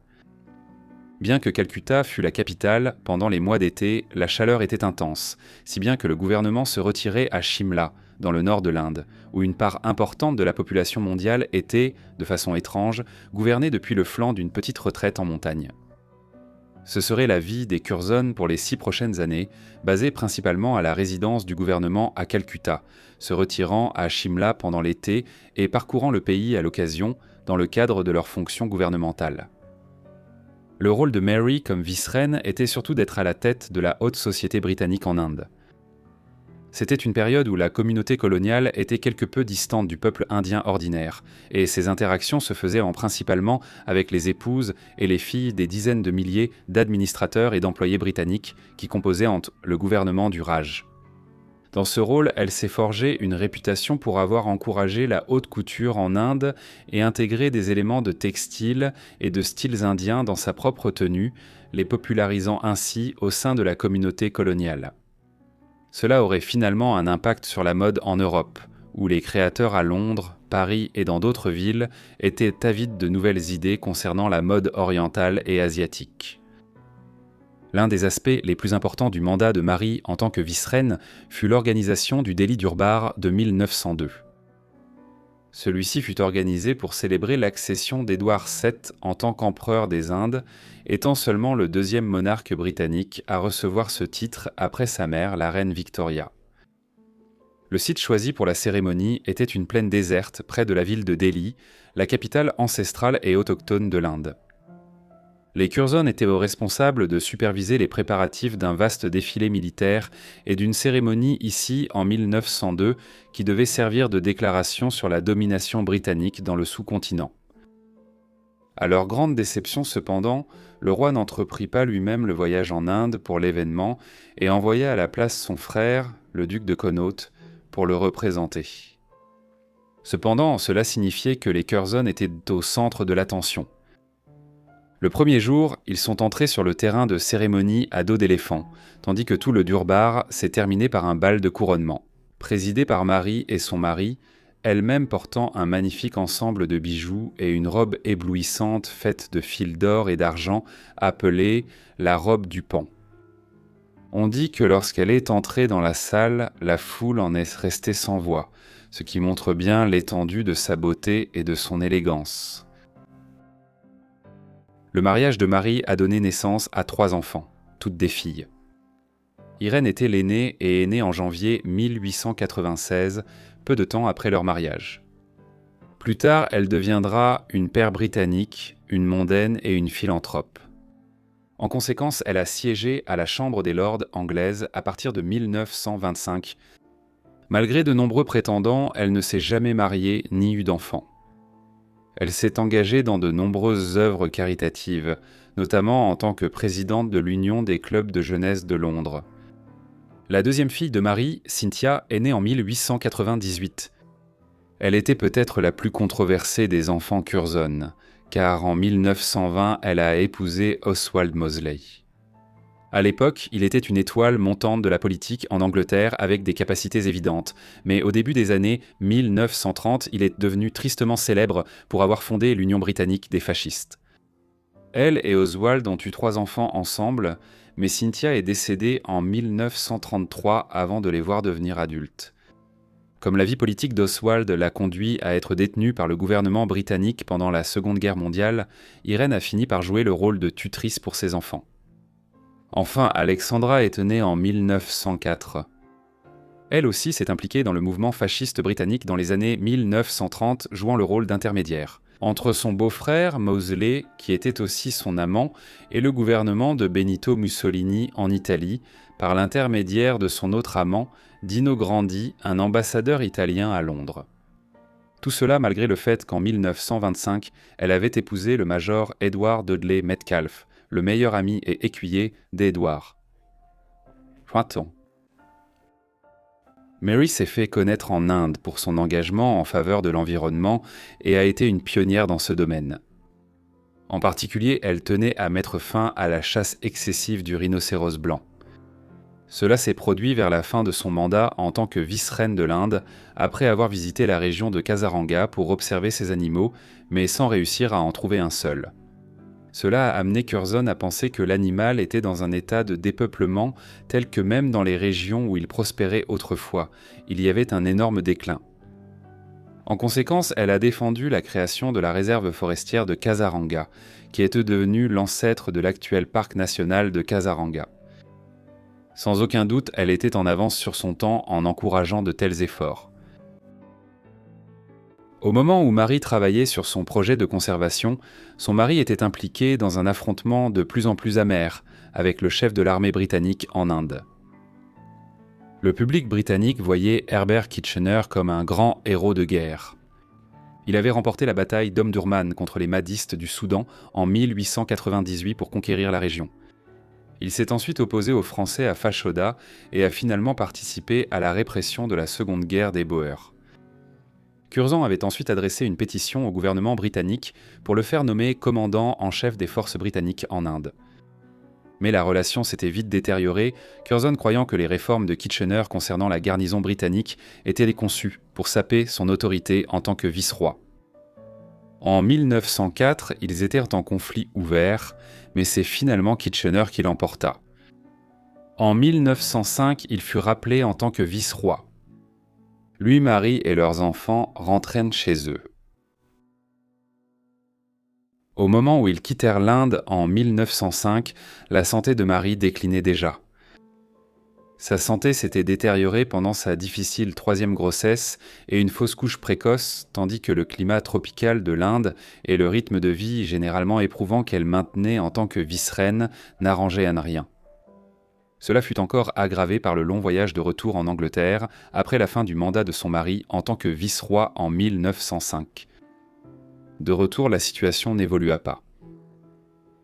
[SPEAKER 1] Bien que Calcutta fût la capitale, pendant les mois d'été, la chaleur était intense, si bien que le gouvernement se retirait à Shimla, dans le nord de l'Inde, où une part importante de la population mondiale était, de façon étrange, gouvernée depuis le flanc d'une petite retraite en montagne. Ce serait la vie des Curzon pour les 6 prochaines années, basée principalement à la résidence du gouvernement à Calcutta, se retirant à Shimla pendant l'été et parcourant le pays à l'occasion, dans le cadre de leurs fonctions gouvernementales. Le rôle de Mary comme vice-reine était surtout d'être à la tête de la haute société britannique en Inde. C'était une période où la communauté coloniale était quelque peu distante du peuple indien ordinaire, et ses interactions se faisaient principalement avec les épouses et les filles des dizaines de milliers d'administrateurs et d'employés britanniques qui composaient le gouvernement du Raj. Dans ce rôle, elle s'est forgée une réputation pour avoir encouragé la haute couture en Inde et intégré des éléments de textile et de styles indiens dans sa propre tenue, les popularisant ainsi au sein de la communauté coloniale. Cela aurait finalement un impact sur la mode en Europe, où les créateurs à Londres, Paris et dans d'autres villes étaient avides de nouvelles idées concernant la mode orientale et asiatique. L'un des aspects les plus importants du mandat de Marie en tant que vice-reine fut l'organisation du Delhi Durbar de 1902. Celui-ci fut organisé pour célébrer l'accession d'Édouard VII en tant qu'empereur des Indes, étant seulement le deuxième monarque britannique à recevoir ce titre après sa mère, la reine Victoria. Le site choisi pour la cérémonie était une plaine déserte près de la ville de Delhi, la capitale ancestrale et autochtone de l'Inde. Les Curzon étaient responsables de superviser les préparatifs d'un vaste défilé militaire et d'une cérémonie ici en 1902 qui devait servir de déclaration sur la domination britannique dans le sous-continent. À leur grande déception cependant, le roi n'entreprit pas lui-même le voyage en Inde pour l'événement et envoya à la place son frère, le duc de Connaught, pour le représenter. Cependant, cela signifiait que les Curzon étaient au centre de l'attention. Le premier jour, ils sont entrés sur le terrain de cérémonie à dos d'éléphant, tandis que tout le Durbar s'est terminé par un bal de couronnement, présidé par Marie et son mari, elle-même portant un magnifique ensemble de bijoux et une robe éblouissante faite de fils d'or et d'argent, appelée la robe du Pan. On dit que lorsqu'elle est entrée dans la salle, la foule en est restée sans voix, ce qui montre bien l'étendue de sa beauté et de son élégance. Le mariage de Marie a donné naissance à 3 enfants, toutes des filles. Irène était l'aînée et est née en janvier 1896, peu de temps après leur mariage. Plus tard, elle deviendra une père britannique, une mondaine et une philanthrope. En conséquence, elle a siégé à la Chambre des Lords anglaise à partir de 1925. Malgré de nombreux prétendants, elle ne s'est jamais mariée ni eu d'enfants. Elle s'est engagée dans de nombreuses œuvres caritatives, notamment en tant que présidente de l'Union des clubs de jeunesse de Londres. La deuxième fille de Marie, Cynthia, est née en 1898. Elle était peut-être la plus controversée des enfants Curzon, car en 1920, elle a épousé Oswald Mosley. À l'époque, il était une étoile montante de la politique en Angleterre avec des capacités évidentes, mais au début des années 1930, il est devenu tristement célèbre pour avoir fondé l'Union britannique des fascistes. Elle et Oswald ont eu 3 enfants ensemble, mais Cynthia est décédée en 1933 avant de les voir devenir adultes. Comme la vie politique d'Oswald l'a conduit à être détenu par le gouvernement britannique pendant la Seconde Guerre mondiale, Irène a fini par jouer le rôle de tutrice pour ses enfants. Enfin, Alexandra est née en 1904. Elle aussi s'est impliquée dans le mouvement fasciste britannique dans les années 1930, jouant le rôle d'intermédiaire entre son beau-frère, Mosley, qui était aussi son amant, et le gouvernement de Benito Mussolini en Italie, par l'intermédiaire de son autre amant, Dino Grandi, un ambassadeur italien à Londres. Tout cela malgré le fait qu'en 1925, elle avait épousé le major Edward Dudley Metcalfe, le meilleur ami et écuyer d'Edward. Choiton. Mary s'est fait connaître en Inde pour son engagement en faveur de l'environnement et a été une pionnière dans ce domaine. En particulier, elle tenait à mettre fin à la chasse excessive du rhinocéros blanc. Cela s'est produit vers la fin de son mandat en tant que vice-reine de l'Inde, après avoir visité la région de Kazaranga pour observer ces animaux, mais sans réussir à en trouver un seul. Cela a amené Curzon à penser que l'animal était dans un état de dépeuplement tel que même dans les régions où il prospérait autrefois, il y avait un énorme déclin. En conséquence, elle a défendu la création de la réserve forestière de Kazaranga, qui est devenue l'ancêtre de l'actuel parc national de Kazaranga. Sans aucun doute, elle était en avance sur son temps en encourageant de tels efforts. Au moment où Marie travaillait sur son projet de conservation, son mari était impliqué dans un affrontement de plus en plus amer avec le chef de l'armée britannique en Inde. Le public britannique voyait Herbert Kitchener comme un grand héros de guerre. Il avait remporté la bataille d'Omdurman contre les Mahdistes du Soudan en 1898 pour conquérir la région. Il s'est ensuite opposé aux Français à Fashoda et a finalement participé à la répression de la Seconde Guerre des Boers. Curzon avait ensuite adressé une pétition au gouvernement britannique pour le faire nommer commandant en chef des forces britanniques en Inde. Mais la relation s'était vite détériorée, Curzon croyant que les réformes de Kitchener concernant la garnison britannique étaient conçues pour saper son autorité en tant que vice-roi. En 1904, ils étaient en conflit ouvert, mais c'est finalement Kitchener qui l'emporta. En 1905, il fut rappelé en tant que vice-roi. Lui, Marie et leurs enfants rentrèrent chez eux. Au moment où ils quittèrent l'Inde en 1905, la santé de Marie déclinait déjà. Sa santé s'était détériorée pendant sa difficile 3e grossesse et une fausse couche précoce, tandis que le climat tropical de l'Inde et le rythme de vie généralement éprouvant qu'elle maintenait en tant que vice-reine n'arrangeaient à rien. Cela fut encore aggravé par le long voyage de retour en Angleterre après la fin du mandat de son mari en tant que vice-roi en 1905. De retour, la situation n'évolua pas.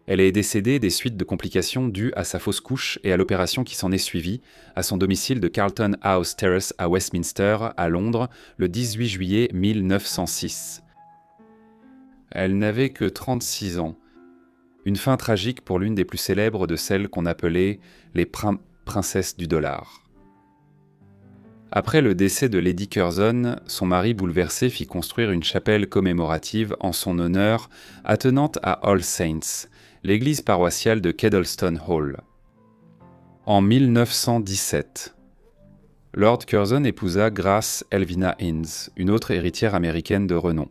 [SPEAKER 1] Elle est décédée des suites de complications dues à sa fausse couche et à l'opération qui s'en est suivie, à son domicile de Carlton House Terrace à Westminster, à Londres, le 18 juillet 1906. Elle n'avait que 36 ans. Une fin tragique pour l'une des plus célèbres de celles qu'on appelait les princesses du dollar. Après le décès de Lady Curzon, son mari bouleversé fit construire une chapelle commémorative en son honneur attenante à All Saints, l'église paroissiale de Kedleston Hall. En 1917, Lord Curzon épousa Grace Elvina Innes, une autre héritière américaine de renom.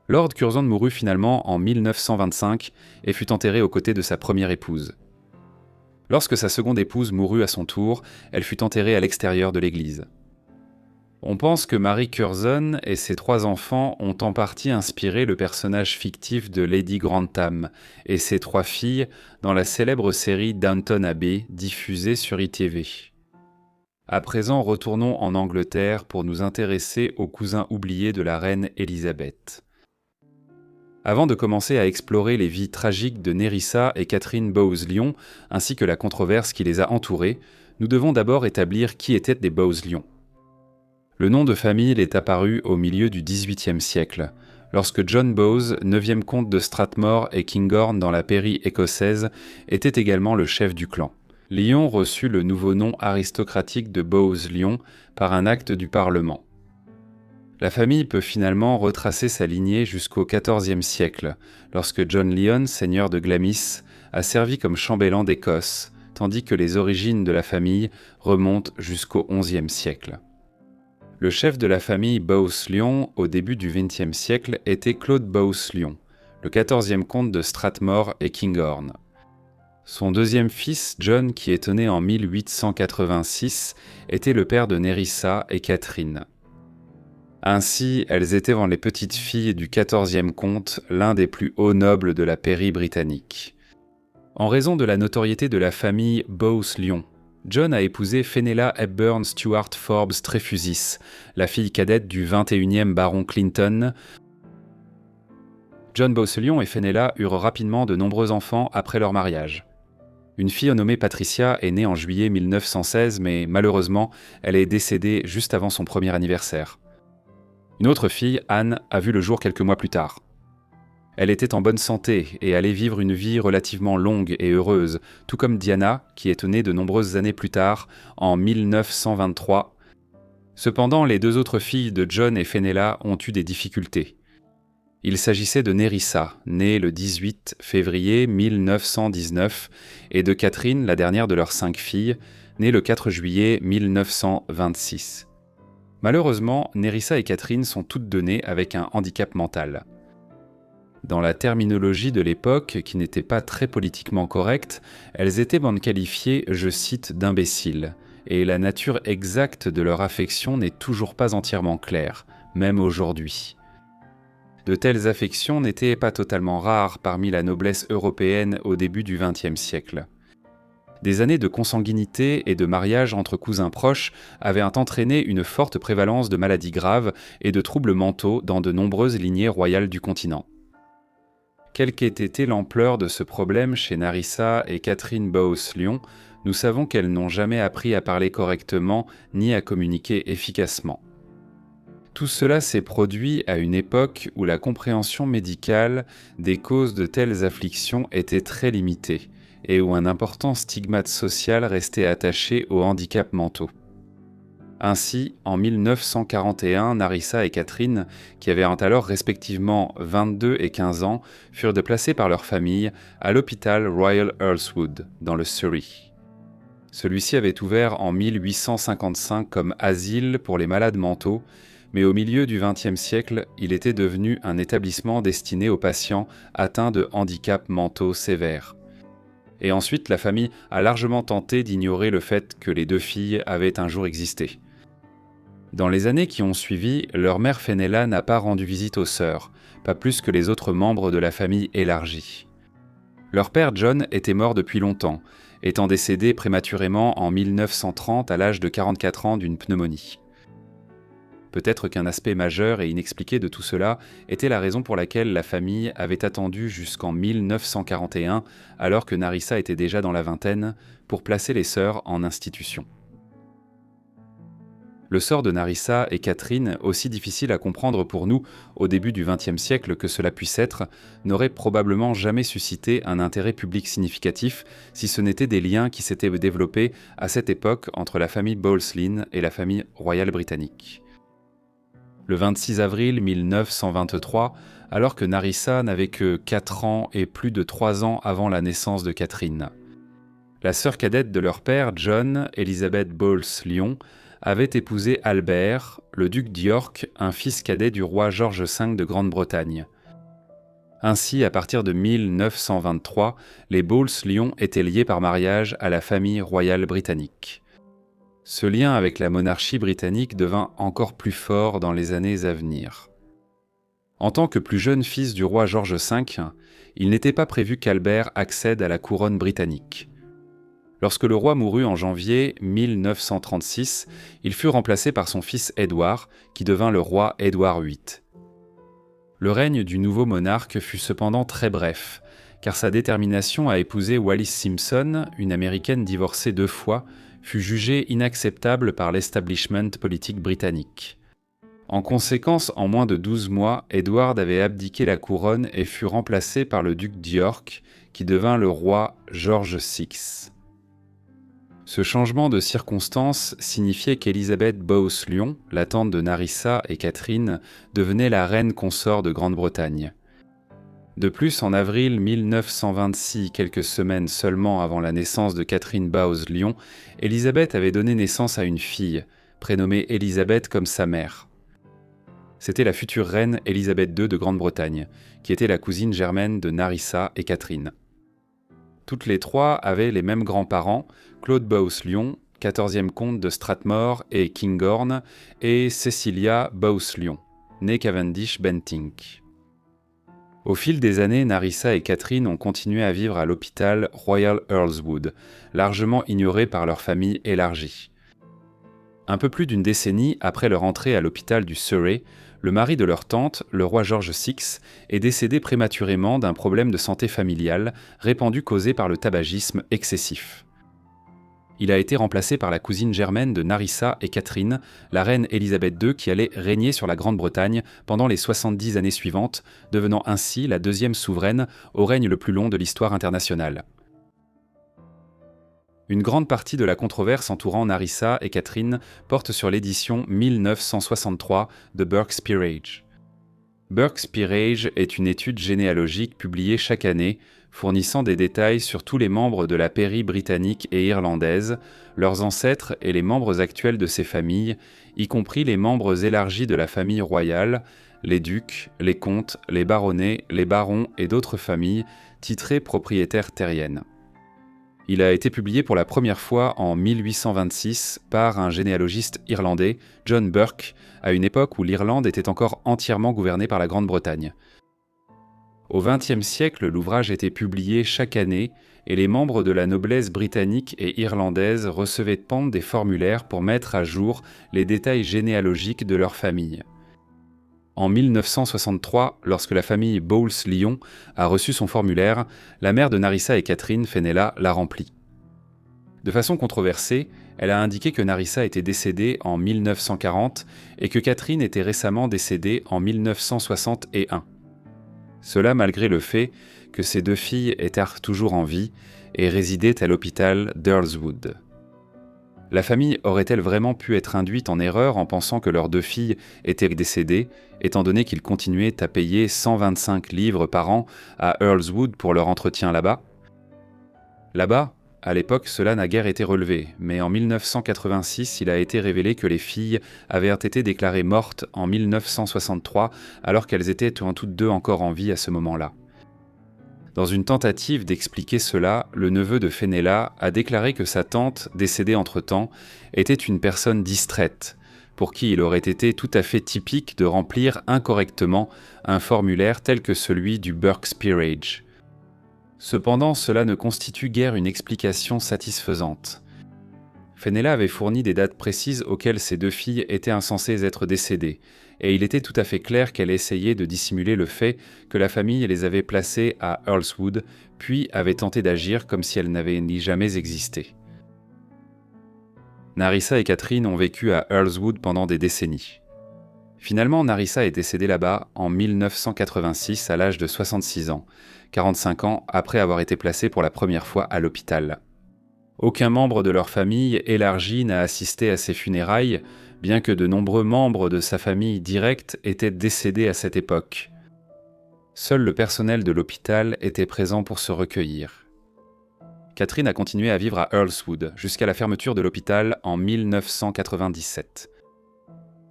[SPEAKER 1] Lord Curzon mourut finalement en 1925 et fut enterré aux côtés de sa première épouse. Lorsque sa seconde épouse mourut à son tour, elle fut enterrée à l'extérieur de l'église. On pense que Marie Curzon et ses 3 enfants ont en partie inspiré le personnage fictif de Lady Grantham et ses 3 filles dans la célèbre série Downton Abbey diffusée sur ITV. À présent, retournons en Angleterre pour nous intéresser aux cousins oubliés de la reine Élisabeth. Avant de commencer à explorer les vies tragiques de Nerissa et Catherine Bowes-Lyon, ainsi que la controverse qui les a entourées, nous devons d'abord établir qui étaient des Bowes-Lyon. Le nom de famille est apparu au milieu du XVIIIe siècle, lorsque John Bowes, 9e comte de Strathmore et Kinghorn dans la pairie écossaise, était également le chef du clan. Lyon reçut le nouveau nom aristocratique de Bowes-Lyon par un acte du Parlement. La famille peut finalement retracer sa lignée jusqu'au XIVe siècle, lorsque John Lyon, seigneur de Glamis, a servi comme chambellan d'Écosse, tandis que les origines de la famille remontent jusqu'au XIe siècle. Le chef de la famille Bowes-Lyon au début du XXe siècle était Claude Bowes-Lyon, le 14e comte de Strathmore et Kinghorn. Son deuxième fils, John, qui est né en 1886, était le père de Nerissa et Catherine. Ainsi, elles étaient les petites filles du 14e comte, l'un des plus hauts nobles de la pairie britannique. En raison de la notoriété de la famille Bowes-Lyon, John a épousé Fenella Hepburn Stuart Forbes Trefusis, la fille cadette du 21e baron Clinton. John Bowes-Lyon et Fenella eurent rapidement de nombreux enfants après leur mariage. Une fille nommée Patricia est née en juillet 1916, mais malheureusement, elle est décédée juste avant son premier anniversaire. Une autre fille, Anne, a vu le jour quelques mois plus tard. Elle était en bonne santé et allait vivre une vie relativement longue et heureuse, tout comme Diana, qui est née de nombreuses années plus tard, en 1923. Cependant, les deux autres filles de John et Fenella ont eu des difficultés. Il s'agissait de Nerissa, née le 18 février 1919, et de Catherine, la dernière de leurs 5 filles, née le 4 juillet 1926. Malheureusement, Nerissa et Catherine sont toutes deux nées avec un handicap mental. Dans la terminologie de l'époque, qui n'était pas très politiquement correcte, elles étaient qualifiées, je cite, d'imbéciles, et la nature exacte de leur affection n'est toujours pas entièrement claire, même aujourd'hui. De telles affections n'étaient pas totalement rares parmi la noblesse européenne au début du XXe siècle. Des années de consanguinité et de mariage entre cousins proches avaient entraîné une forte prévalence de maladies graves et de troubles mentaux dans de nombreuses lignées royales du continent. Quelle qu'ait été l'ampleur de ce problème chez Nerissa et Catherine Bowes-Lyon, nous savons qu'elles n'ont jamais appris à parler correctement ni à communiquer efficacement. Tout cela s'est produit à une époque où la compréhension médicale des causes de telles afflictions était très limitée et où un important stigmate social restait attaché aux handicaps mentaux. Ainsi, en 1941, Nerissa et Catherine, qui avaient alors respectivement 22 et 15 ans, furent déplacées par leur famille à l'hôpital Royal Earlswood, dans le Surrey. Celui-ci avait ouvert en 1855 comme asile pour les malades mentaux, mais au milieu du XXe siècle, il était devenu un établissement destiné aux patients atteints de handicaps mentaux sévères. Et ensuite, la famille a largement tenté d'ignorer le fait que les deux filles avaient un jour existé. Dans les années qui ont suivi, leur mère Fenella n'a pas rendu visite aux sœurs, pas plus que les autres membres de la famille élargie. Leur père John était mort depuis longtemps, étant décédé prématurément en 1930 à l'âge de 44 ans d'une pneumonie. Peut-être qu'un aspect majeur et inexpliqué de tout cela était la raison pour laquelle la famille avait attendu jusqu'en 1941, alors que Nerissa était déjà dans la vingtaine, pour placer les sœurs en institution. Le sort de Nerissa et Catherine, aussi difficile à comprendre pour nous au début du XXe siècle que cela puisse être, n'aurait probablement jamais suscité un intérêt public significatif si ce n'étaient des liens qui s'étaient développés à cette époque entre la famille Bowes-Lyon et la famille royale britannique. Le 26 avril 1923, alors que Nerissa n'avait que 4 ans et plus de 3 ans avant la naissance de Catherine. La sœur cadette de leur père, John Elizabeth Bowes-Lyon, avait épousé Albert, le duc d'York, un fils cadet du roi George V de Grande-Bretagne. Ainsi, à partir de 1923, les Bowes-Lyon étaient liés par mariage à la famille royale britannique. Ce lien avec la monarchie britannique devint encore plus fort dans les années à venir. En tant que plus jeune fils du roi George V, il n'était pas prévu qu'Albert accède à la couronne britannique. Lorsque le roi mourut en janvier 1936, il fut remplacé par son fils Édouard, qui devint le roi Édouard VIII. Le règne du nouveau monarque fut cependant très bref, car sa détermination à épouser Wallis Simpson, une Américaine divorcée 2 fois, fut jugée inacceptable par l'establishment politique britannique. En conséquence, en moins de 12 mois, Édouard avait abdiqué la couronne et fut remplacé par le duc d'York, qui devint le roi George VI. Ce changement de circonstances signifiait qu'Elizabeth Bowes-Lyon, la tante de Nerissa et Catherine, devenait la reine consort de Grande-Bretagne. De plus, en avril 1926, quelques semaines seulement avant la naissance de Catherine Bowes-Lyon, Elizabeth avait donné naissance à une fille, prénommée Elizabeth comme sa mère. C'était la future reine Élisabeth II de Grande-Bretagne, qui était la cousine germaine de Nerissa et Catherine. Toutes les trois avaient les mêmes grands-parents, Claude Bowes-Lyon, 14e comte de Strathmore et Kinghorn, et Cecilia Bowes-Lyon, née Cavendish-Bentinck. Au fil des années, Nerissa et Catherine ont continué à vivre à l'hôpital Royal Earlswood, largement ignoré par leur famille élargie. Un peu plus d'une décennie après leur entrée à l'hôpital du Surrey, le mari de leur tante, le roi George VI, est décédé prématurément d'un problème de santé familiale répandu causé par le tabagisme excessif. il a été remplacé par la cousine germaine de Narissa et Catherine, la reine Élisabeth II qui allait régner sur la Grande-Bretagne pendant les 70 années suivantes, devenant ainsi la deuxième souveraine au règne le plus long de l'histoire internationale. Une grande partie de la controverse entourant Narissa et Catherine porte sur l'édition 1963 de Burke's Peerage. Burke's Peerage est une étude généalogique publiée chaque année, fournissant des détails sur tous les membres de la pairie britannique et irlandaise, leurs ancêtres et les membres actuels de ces familles, y compris les membres élargis de la famille royale, les ducs, les comtes, les baronnets, les barons et d'autres familles titrées propriétaires terriennes. Il a été publié pour la première fois en 1826 par un généalogiste irlandais, John Burke, à une époque où l'Irlande était encore entièrement gouvernée par la Grande-Bretagne. Au XXe siècle, l'ouvrage était publié chaque année et les membres de la noblesse britannique et irlandaise recevaient de Pond des formulaires pour mettre à jour les détails généalogiques de leur famille. En 1963, lorsque la famille Bowles-Lyon a reçu son formulaire, la mère de Narissa et Catherine, Fenella, l'a rempli. De façon controversée, elle a indiqué que Narissa était décédée en 1940 et que Catherine était récemment décédée en 1961. Cela malgré le fait que ces deux filles étaient toujours en vie et résidaient à l'hôpital d'Earlswood. La famille aurait-elle vraiment pu être induite en erreur en pensant que leurs deux filles étaient décédées, étant donné qu'ils continuaient à payer 125 livres par an à Earlswood pour leur entretien là-bas ? Là-bas, à l'époque, cela n'a guère été relevé, mais en 1986, il a été révélé que les filles avaient été déclarées mortes en 1963, alors qu'elles étaient toutes deux encore en vie à ce moment-là. Dans une tentative d'expliquer cela, le neveu de Fenella a déclaré que sa tante, décédée entre-temps, était une personne distraite, pour qui il aurait été tout à fait typique de remplir incorrectement un formulaire tel que celui du Burke's Peerage. Cependant, cela ne constitue guère une explication satisfaisante. Fenella avait fourni des dates précises auxquelles ses deux filles étaient insensées être décédées, et il était tout à fait clair qu'elle essayait de dissimuler le fait que la famille les avait placées à Earlswood, puis avait tenté d'agir comme si elles n'avaient ni jamais existé. Narissa et Catherine ont vécu à Earlswood pendant des décennies. Finalement, Narissa est décédée là-bas en 1986 à l'âge de 66 ans, 45 ans après avoir été placée pour la première fois à l'hôpital. Aucun membre de leur famille élargie n'a assisté à ses funérailles, bien que de nombreux membres de sa famille directe étaient décédés à cette époque. Seul le personnel de l'hôpital était présent pour se recueillir. Catherine a continué à vivre à Earlswood jusqu'à la fermeture de l'hôpital en 1997.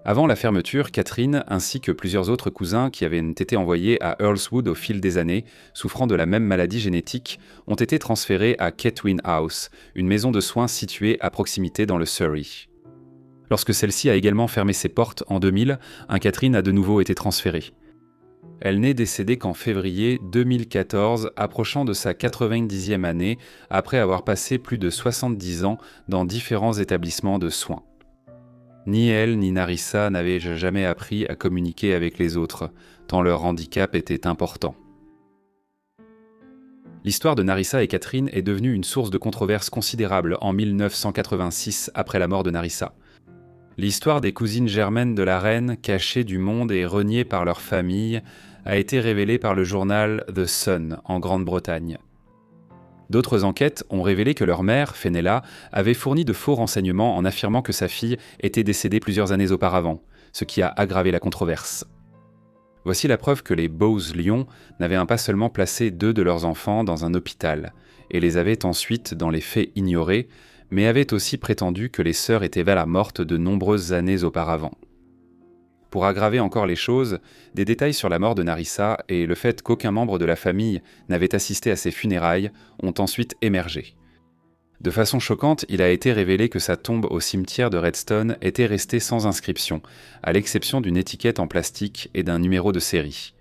[SPEAKER 1] Avant la fermeture, Catherine, ainsi que plusieurs autres cousins qui avaient été envoyés à Earlswood au fil des années, souffrant de la même maladie génétique, ont été transférés à Ketwin House, une maison de soins située à proximité dans le Surrey. Lorsque celle-ci a également fermé ses portes en 2000, Catherine a de nouveau été transférée. Elle n'est décédée qu'en février 2014, approchant de sa 90e année, après avoir passé plus de 70 ans dans différents établissements de soins. Ni elle ni Narissa n'avaient jamais appris à communiquer avec les autres, tant leur handicap était important. L'histoire de Narissa et Catherine est devenue une source de controverse considérable en 1986 après la mort de Narissa. L'histoire des cousines germaines de la reine, cachées du monde et reniées par leur famille, a été révélée par le journal The Sun en Grande-Bretagne. D'autres enquêtes ont révélé que leur mère, Fenella, avait fourni de faux renseignements en affirmant que sa fille était décédée plusieurs années auparavant, ce qui a aggravé la controverse. Voici la preuve que les Bowles-Lyon n'avaient pas seulement placé 2 de leurs enfants dans un hôpital, et les avaient ensuite, dans les faits, ignorés, mais avaient aussi prétendu que les sœurs étaient mortes de nombreuses années auparavant. Pour aggraver encore les choses, des détails sur la mort de Narissa et le fait qu'aucun membre de la famille n'avait assisté à ses funérailles ont ensuite émergé. De façon choquante, il a été révélé que sa tombe au cimetière de Redstone était restée sans inscription, à l'exception d'une étiquette en plastique et d'un numéro de série.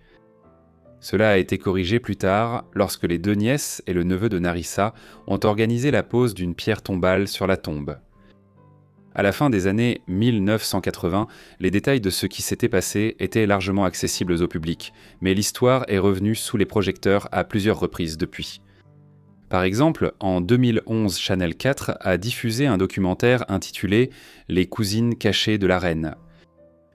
[SPEAKER 1] Cela a été corrigé plus tard, lorsque les 2 nièces et le neveu de Narissa ont organisé la pose d'une pierre tombale sur la tombe. À la fin des années 1980, les détails de ce qui s'était passé étaient largement accessibles au public, mais l'histoire est revenue sous les projecteurs à plusieurs reprises depuis. Par exemple, en 2011, Channel 4 a diffusé un documentaire intitulé « Les cousines cachées de la reine ».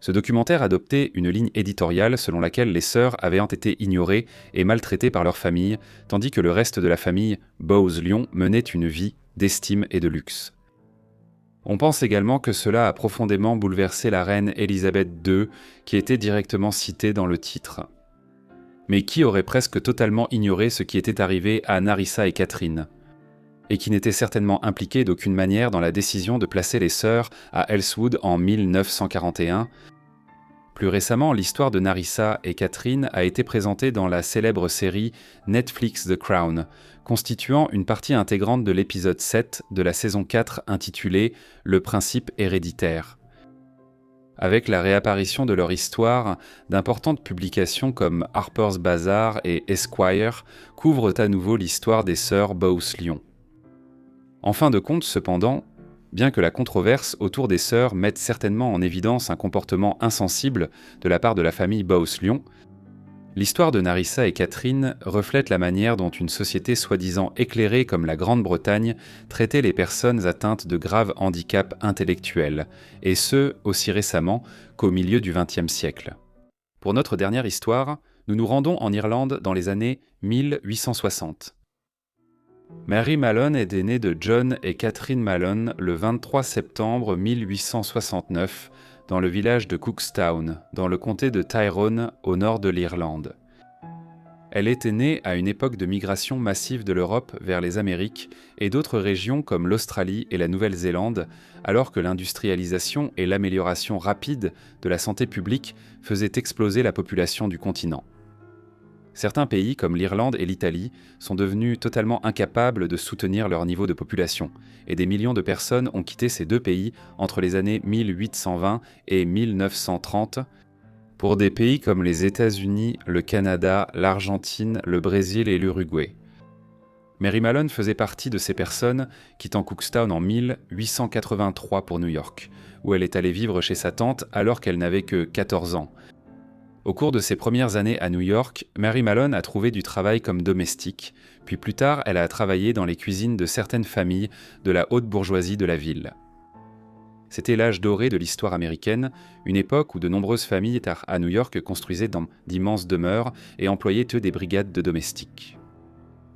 [SPEAKER 1] Ce documentaire adoptait une ligne éditoriale selon laquelle les sœurs avaient été ignorées et maltraitées par leur famille, tandis que le reste de la famille Bowes-Lyon menait une vie d'estime et de luxe. On pense également que cela a profondément bouleversé la reine Élisabeth II, qui était directement citée dans le titre. Mais qui aurait presque totalement ignoré ce qui était arrivé à Narissa et Catherine, et qui n'était certainement impliqué d'aucune manière dans la décision de placer les sœurs à Elswood en 1941. Plus récemment, l'histoire de Narissa et Catherine a été présentée dans la célèbre série Netflix The Crown, constituant une partie intégrante de l'épisode 7 de la saison 4 intitulé « Le principe héréditaire ». Avec la réapparition de leur histoire, d'importantes publications comme Harper's Bazaar et Esquire couvrent à nouveau l'histoire des sœurs Bowes-Lyon. En fin de compte, cependant, bien que la controverse autour des sœurs mette certainement en évidence un comportement insensible de la part de la famille Bowes-Lyon, l'histoire de Narissa et Catherine reflète la manière dont une société soi-disant éclairée comme la Grande-Bretagne traitait les personnes atteintes de graves handicaps intellectuels, et ce, aussi récemment qu'au milieu du XXe siècle. Pour notre dernière histoire, nous nous rendons en Irlande dans les années 1860. Mary Mallon est née de John et Catherine Mallon le 23 septembre 1869 dans le village de Cookstown, dans le comté de Tyrone, au nord de l'Irlande. Elle était née à une époque de migration massive de l'Europe vers les Amériques et d'autres régions comme l'Australie et la Nouvelle-Zélande, alors que l'industrialisation et l'amélioration rapide de la santé publique faisaient exploser la population du continent. Certains pays, comme l'Irlande et l'Italie, sont devenus totalement incapables de soutenir leur niveau de population, et des millions de personnes ont quitté ces deux pays entre les années 1820 et 1930, pour des pays comme les États-Unis, le Canada, l'Argentine, le Brésil et l'Uruguay. Mary Mallon faisait partie de ces personnes quittant Cookstown en 1883 pour New York, où elle est allée vivre chez sa tante alors qu'elle n'avait que 14 ans. Au cours de ses premières années à New York, Mary Mallon a trouvé du travail comme domestique, puis plus tard elle a travaillé dans les cuisines de certaines familles de la haute bourgeoisie de la ville. C'était l'âge doré de l'histoire américaine, une époque où de nombreuses familles à New York construisaient d'immenses demeures et employaient eux des brigades de domestiques.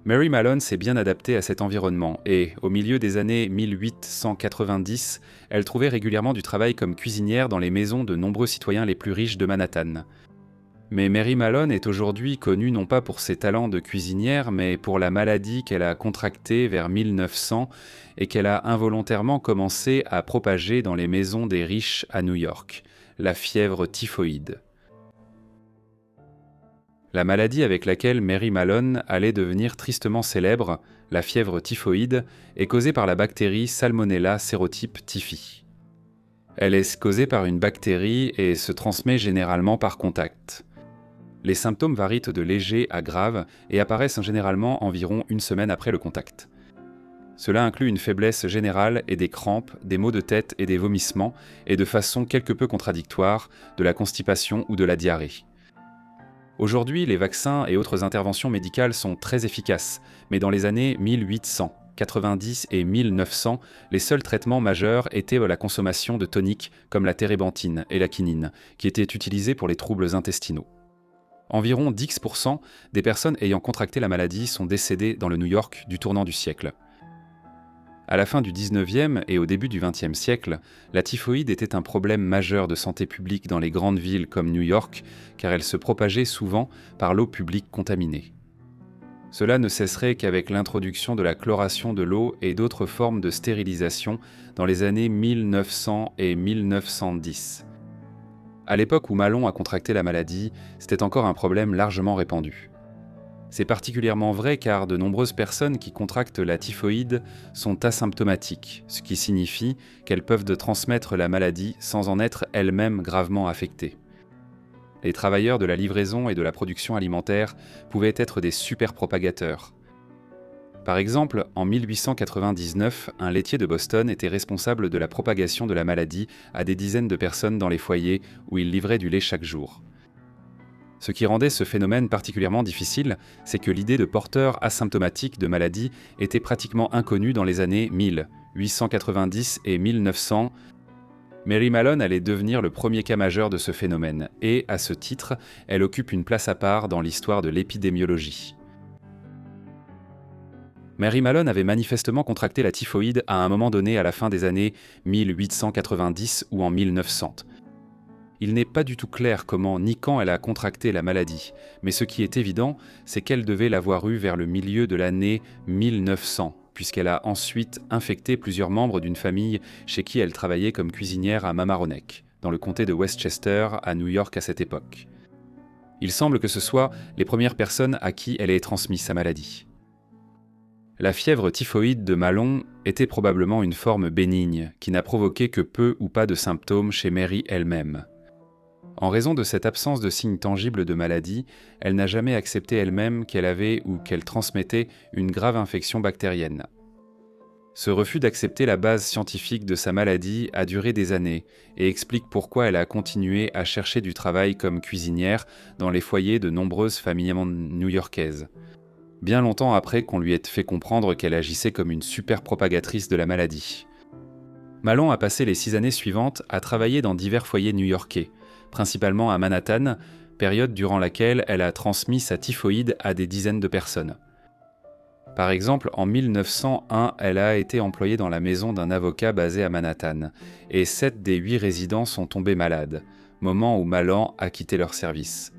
[SPEAKER 1] Mary Mallon s'est bien adaptée à cet environnement et, au milieu des années 1890, elle trouvait régulièrement du travail comme cuisinière dans les maisons de nombreux citoyens les plus riches de Manhattan. Mais Mary Mallon est aujourd'hui connue non pas pour ses talents de cuisinière, mais pour la maladie qu'elle a contractée vers 1900 et qu'elle a involontairement commencé à propager dans les maisons des riches à New York, la fièvre typhoïde. La maladie avec laquelle Mary Mallon allait devenir tristement célèbre, la fièvre typhoïde, est causée par la bactérie Salmonella sérotype typhi. Elle est causée par une bactérie et se transmet généralement par contact. Les symptômes varient de légers à graves et apparaissent généralement environ une semaine après le contact. Cela inclut une faiblesse générale et des crampes, des maux de tête et des vomissements, et de façon quelque peu contradictoire, de la constipation ou de la diarrhée. Aujourd'hui, les vaccins et autres interventions médicales sont très efficaces, mais dans les années 1890 et 1900, les seuls traitements majeurs étaient la consommation de toniques comme la térébenthine et la quinine, qui étaient utilisés pour les troubles intestinaux. Environ 10% des personnes ayant contracté la maladie sont décédées dans le New York du tournant du siècle. À la fin du 19e et au début du 20e siècle, la typhoïde était un problème majeur de santé publique dans les grandes villes comme New York, car elle se propageait souvent par l'eau publique contaminée. Cela ne cesserait qu'avec l'introduction de la chloration de l'eau et d'autres formes de stérilisation dans les années 1900 et 1910. À l'époque où Mallon a contracté la maladie, c'était encore un problème largement répandu. C'est particulièrement vrai car de nombreuses personnes qui contractent la typhoïde sont asymptomatiques, ce qui signifie qu'elles peuvent transmettre la maladie sans en être elles-mêmes gravement affectées. Les travailleurs de la livraison et de la production alimentaire pouvaient être des super propagateurs. Par exemple, en 1899, un laitier de Boston était responsable de la propagation de la maladie à des dizaines de personnes dans les foyers où il livrait du lait chaque jour. Ce qui rendait ce phénomène particulièrement difficile, c'est que l'idée de porteur asymptomatique de maladie était pratiquement inconnue dans les années 1890 et 1900. Mary Mallon allait devenir le premier cas majeur de ce phénomène, et, à ce titre, elle occupe une place à part dans l'histoire de l'épidémiologie. Mary Mallon avait manifestement contracté la typhoïde à un moment donné à la fin des années 1890 ou en 1900. Il n'est pas du tout clair comment ni quand elle a contracté la maladie, mais ce qui est évident, c'est qu'elle devait l'avoir eue vers le milieu de l'année 1900, puisqu'elle a ensuite infecté plusieurs membres d'une famille chez qui elle travaillait comme cuisinière à Mamaroneck, dans le comté de Westchester, à New York à cette époque. Il semble que ce soit les premières personnes à qui elle ait transmis sa maladie. La fièvre typhoïde de Mallon était probablement une forme bénigne, qui n'a provoqué que peu ou pas de symptômes chez Mary elle-même. En raison de cette absence de signes tangibles de maladie, elle n'a jamais accepté elle-même qu'elle avait ou qu'elle transmettait une grave infection bactérienne. Ce refus d'accepter la base scientifique de sa maladie a duré des années et explique pourquoi elle a continué à chercher du travail comme cuisinière dans les foyers de nombreuses familles new-yorkaises, bien longtemps après qu'on lui ait fait comprendre qu'elle agissait comme une super propagatrice de la maladie. Mallon a passé les 6 années suivantes à travailler dans divers foyers new-yorkais, principalement à Manhattan, période durant laquelle elle a transmis sa typhoïde à des dizaines de personnes. Par exemple, en 1901, elle a été employée dans la maison d'un avocat basé à Manhattan, et 7 des 8 résidents sont tombés malades, moment où Mallon a quitté leur service.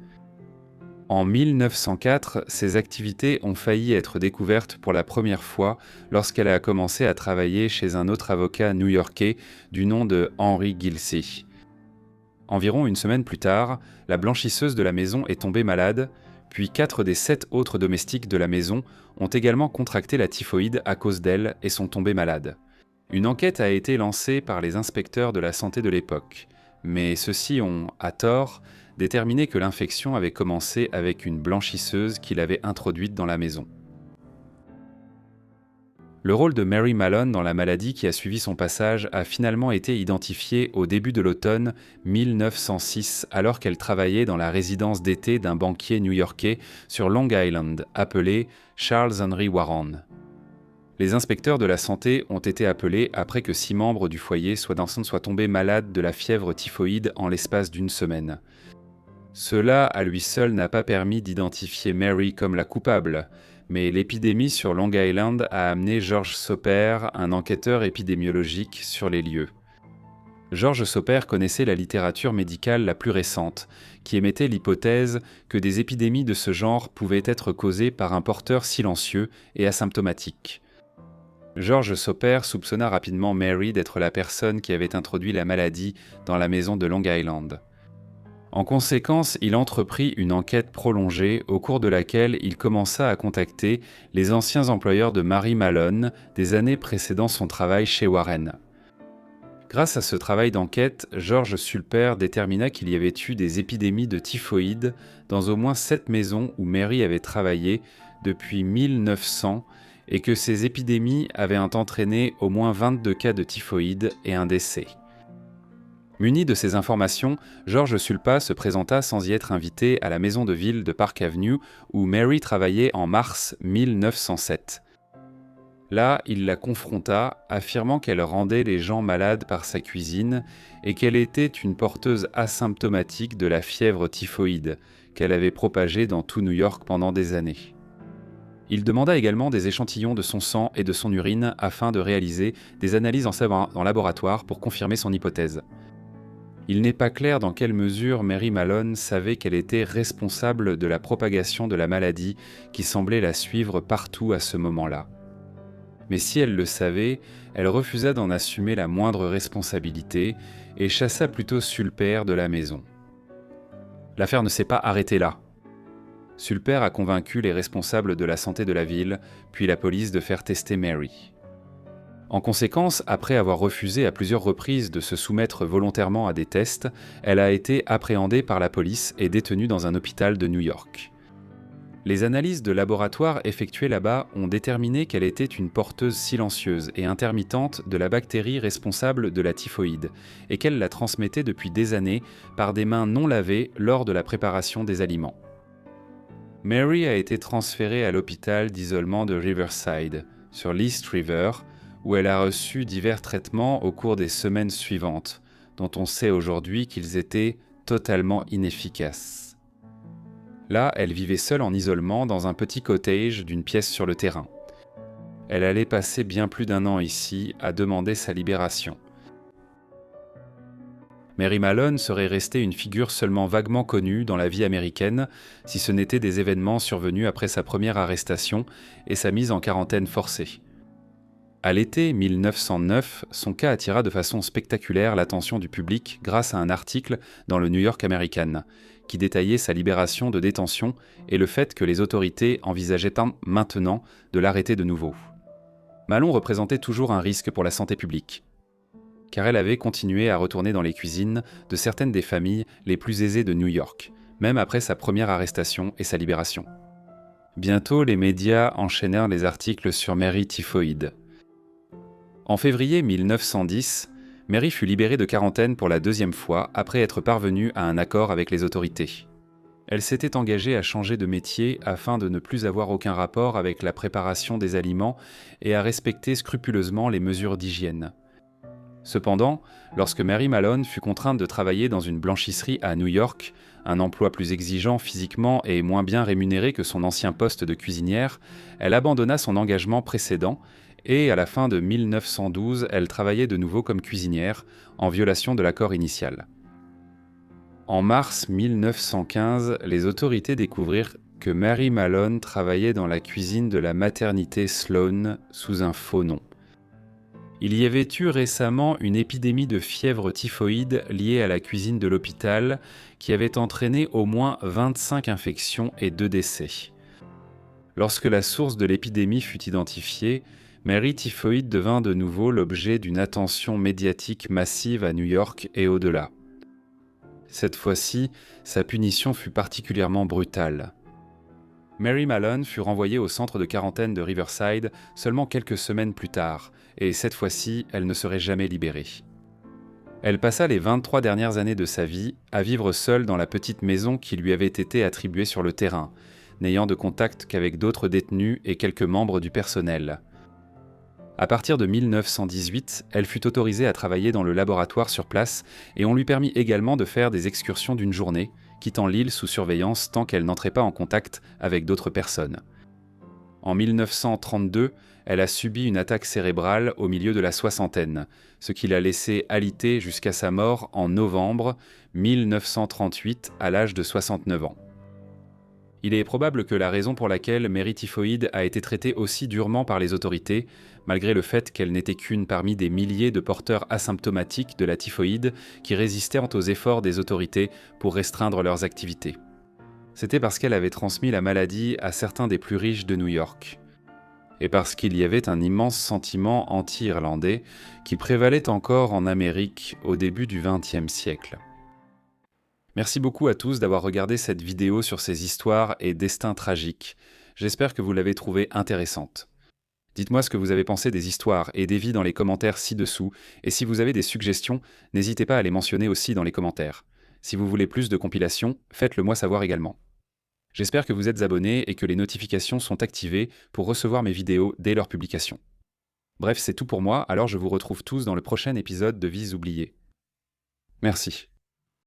[SPEAKER 1] En 1904, ses activités ont failli être découvertes pour la première fois lorsqu'elle a commencé à travailler chez un autre avocat new-yorkais du nom de Henry Gilsey. Environ une semaine plus tard, la blanchisseuse de la maison est tombée malade, puis 4 des 7 autres domestiques de la maison ont également contracté la typhoïde à cause d'elle et sont tombés malades. Une enquête a été lancée par les inspecteurs de la santé de l'époque, mais ceux-ci ont, à tort, déterminé que l'infection avait commencé avec une blanchisseuse qui l'avait introduite dans la maison. Le rôle de Mary Mallon dans la maladie qui a suivi son passage a finalement été identifié au début de l'automne 1906, alors qu'elle travaillait dans la résidence d'été d'un banquier new-yorkais sur Long Island, appelé Charles Henry Warren. Les inspecteurs de la santé ont été appelés après que 6 membres du foyer soient tombés malades de la fièvre typhoïde en l'espace d'une semaine. Cela, à lui seul, n'a pas permis d'identifier Mary comme la coupable, mais l'épidémie sur Long Island a amené George Soper, un enquêteur épidémiologique, sur les lieux. George Soper connaissait la littérature médicale la plus récente, qui émettait l'hypothèse que des épidémies de ce genre pouvaient être causées par un porteur silencieux et asymptomatique. George Soper soupçonna rapidement Mary d'être la personne qui avait introduit la maladie dans la maison de Long Island. En conséquence, il entreprit une enquête prolongée au cours de laquelle il commença à contacter les anciens employeurs de Mary Mallon des années précédant son travail chez Warren. Grâce à ce travail d'enquête, George Sulper détermina qu'il y avait eu des épidémies de typhoïde dans au moins 7 maisons où Mary avait travaillé depuis 1900 et que ces épidémies avaient entraîné au moins 22 cas de typhoïde et un décès. Muni de ces informations, George Sulpa se présenta sans y être invité à la maison de ville de Park Avenue où Mary travaillait en mars 1907. Là, il la confronta, affirmant qu'elle rendait les gens malades par sa cuisine et qu'elle était une porteuse asymptomatique de la fièvre typhoïde qu'elle avait propagée dans tout New York pendant des années. Il demanda également des échantillons de son sang et de son urine afin de réaliser des analyses en laboratoire pour confirmer son hypothèse. Il n'est pas clair dans quelle mesure Mary Mallon savait qu'elle était responsable de la propagation de la maladie qui semblait la suivre partout à ce moment-là. Mais si elle le savait, elle refusa d'en assumer la moindre responsabilité et chassa plutôt Sulper de la maison. L'affaire ne s'est pas arrêtée là. Sulper a convaincu les responsables de la santé de la ville, puis la police de faire tester Mary. En conséquence, après avoir refusé à plusieurs reprises de se soumettre volontairement à des tests, elle a été appréhendée par la police et détenue dans un hôpital de New York. Les analyses de laboratoire effectuées là-bas ont déterminé qu'elle était une porteuse silencieuse et intermittente de la bactérie responsable de la typhoïde et qu'elle la transmettait depuis des années par des mains non lavées lors de la préparation des aliments. Mary a été transférée à l'hôpital d'isolement de Riverside, sur l'East River, où elle a reçu divers traitements au cours des semaines suivantes, dont on sait aujourd'hui qu'ils étaient totalement inefficaces. Là, elle vivait seule en isolement dans un petit cottage d'une pièce sur le terrain. Elle allait passer bien plus d'1 an ici à demander sa libération. Mary Mallon serait restée une figure seulement vaguement connue dans la vie américaine, si ce n'étaient des événements survenus après sa première arrestation et sa mise en quarantaine forcée. À l'été 1909, son cas attira de façon spectaculaire l'attention du public grâce à un article dans le New York American, qui détaillait sa libération de détention et le fait que les autorités envisageaient maintenant de l'arrêter de nouveau. Mallon représentait toujours un risque pour la santé publique, car elle avait continué à retourner dans les cuisines de certaines des familles les plus aisées de New York, même après sa première arrestation et sa libération. Bientôt, les médias enchaînèrent les articles sur Mary Typhoïde. En février 1910, Mary fut libérée de quarantaine pour la 2e fois après être parvenue à un accord avec les autorités. Elle s'était engagée à changer de métier afin de ne plus avoir aucun rapport avec la préparation des aliments et à respecter scrupuleusement les mesures d'hygiène. Cependant, lorsque Mary Mallon fut contrainte de travailler dans une blanchisserie à New York, un emploi plus exigeant physiquement et moins bien rémunéré que son ancien poste de cuisinière, elle abandonna son engagement précédent et à la fin de 1912, elle travaillait de nouveau comme cuisinière, en violation de l'accord initial. En mars 1915, les autorités découvrirent que Mary Mallon travaillait dans la cuisine de la maternité Sloan sous un faux nom. Il y avait eu récemment une épidémie de fièvre typhoïde liée à la cuisine de l'hôpital qui avait entraîné au moins 25 infections et 2 décès. Lorsque la source de l'épidémie fut identifiée, Mary Typhoïde devint de nouveau l'objet d'une attention médiatique massive à New York et au-delà. Cette fois-ci, sa punition fut particulièrement brutale. Mary Mallon fut renvoyée au centre de quarantaine de Riverside seulement quelques semaines plus tard, et cette fois-ci, elle ne serait jamais libérée. Elle passa les 23 dernières années de sa vie à vivre seule dans la petite maison qui lui avait été attribuée sur le terrain, n'ayant de contact qu'avec d'autres détenus et quelques membres du personnel. À partir de 1918, elle fut autorisée à travailler dans le laboratoire sur place et on lui permit également de faire des excursions d'une journée, quittant l'île sous surveillance tant qu'elle n'entrait pas en contact avec d'autres personnes. En 1932, elle a subi une attaque cérébrale au milieu de la soixantaine, ce qui l'a laissée alitée jusqu'à sa mort en novembre 1938 à l'âge de 69 ans. Il est probable que la raison pour laquelle Mary Typhoïde a été traitée aussi durement par les autorités, malgré le fait qu'elle n'était qu'une parmi des milliers de porteurs asymptomatiques de la typhoïde qui résistaient aux efforts des autorités pour restreindre leurs activités. C'était parce qu'elle avait transmis la maladie à certains des plus riches de New York. Et parce qu'il y avait un immense sentiment anti-irlandais qui prévalait encore en Amérique au début du XXe siècle. Merci beaucoup à tous d'avoir regardé cette vidéo sur ces histoires et destins tragiques. J'espère que vous l'avez trouvée intéressante. Dites-moi ce que vous avez pensé des histoires et des vies dans les commentaires ci-dessous, et si vous avez des suggestions, n'hésitez pas à les mentionner aussi dans les commentaires. Si vous voulez plus de compilations, faites-le moi savoir également. J'espère que vous êtes abonnés et que les notifications sont activées pour recevoir mes vidéos dès leur publication. Bref, c'est tout pour moi, alors je vous retrouve tous dans le prochain épisode de Vies oubliées. Merci.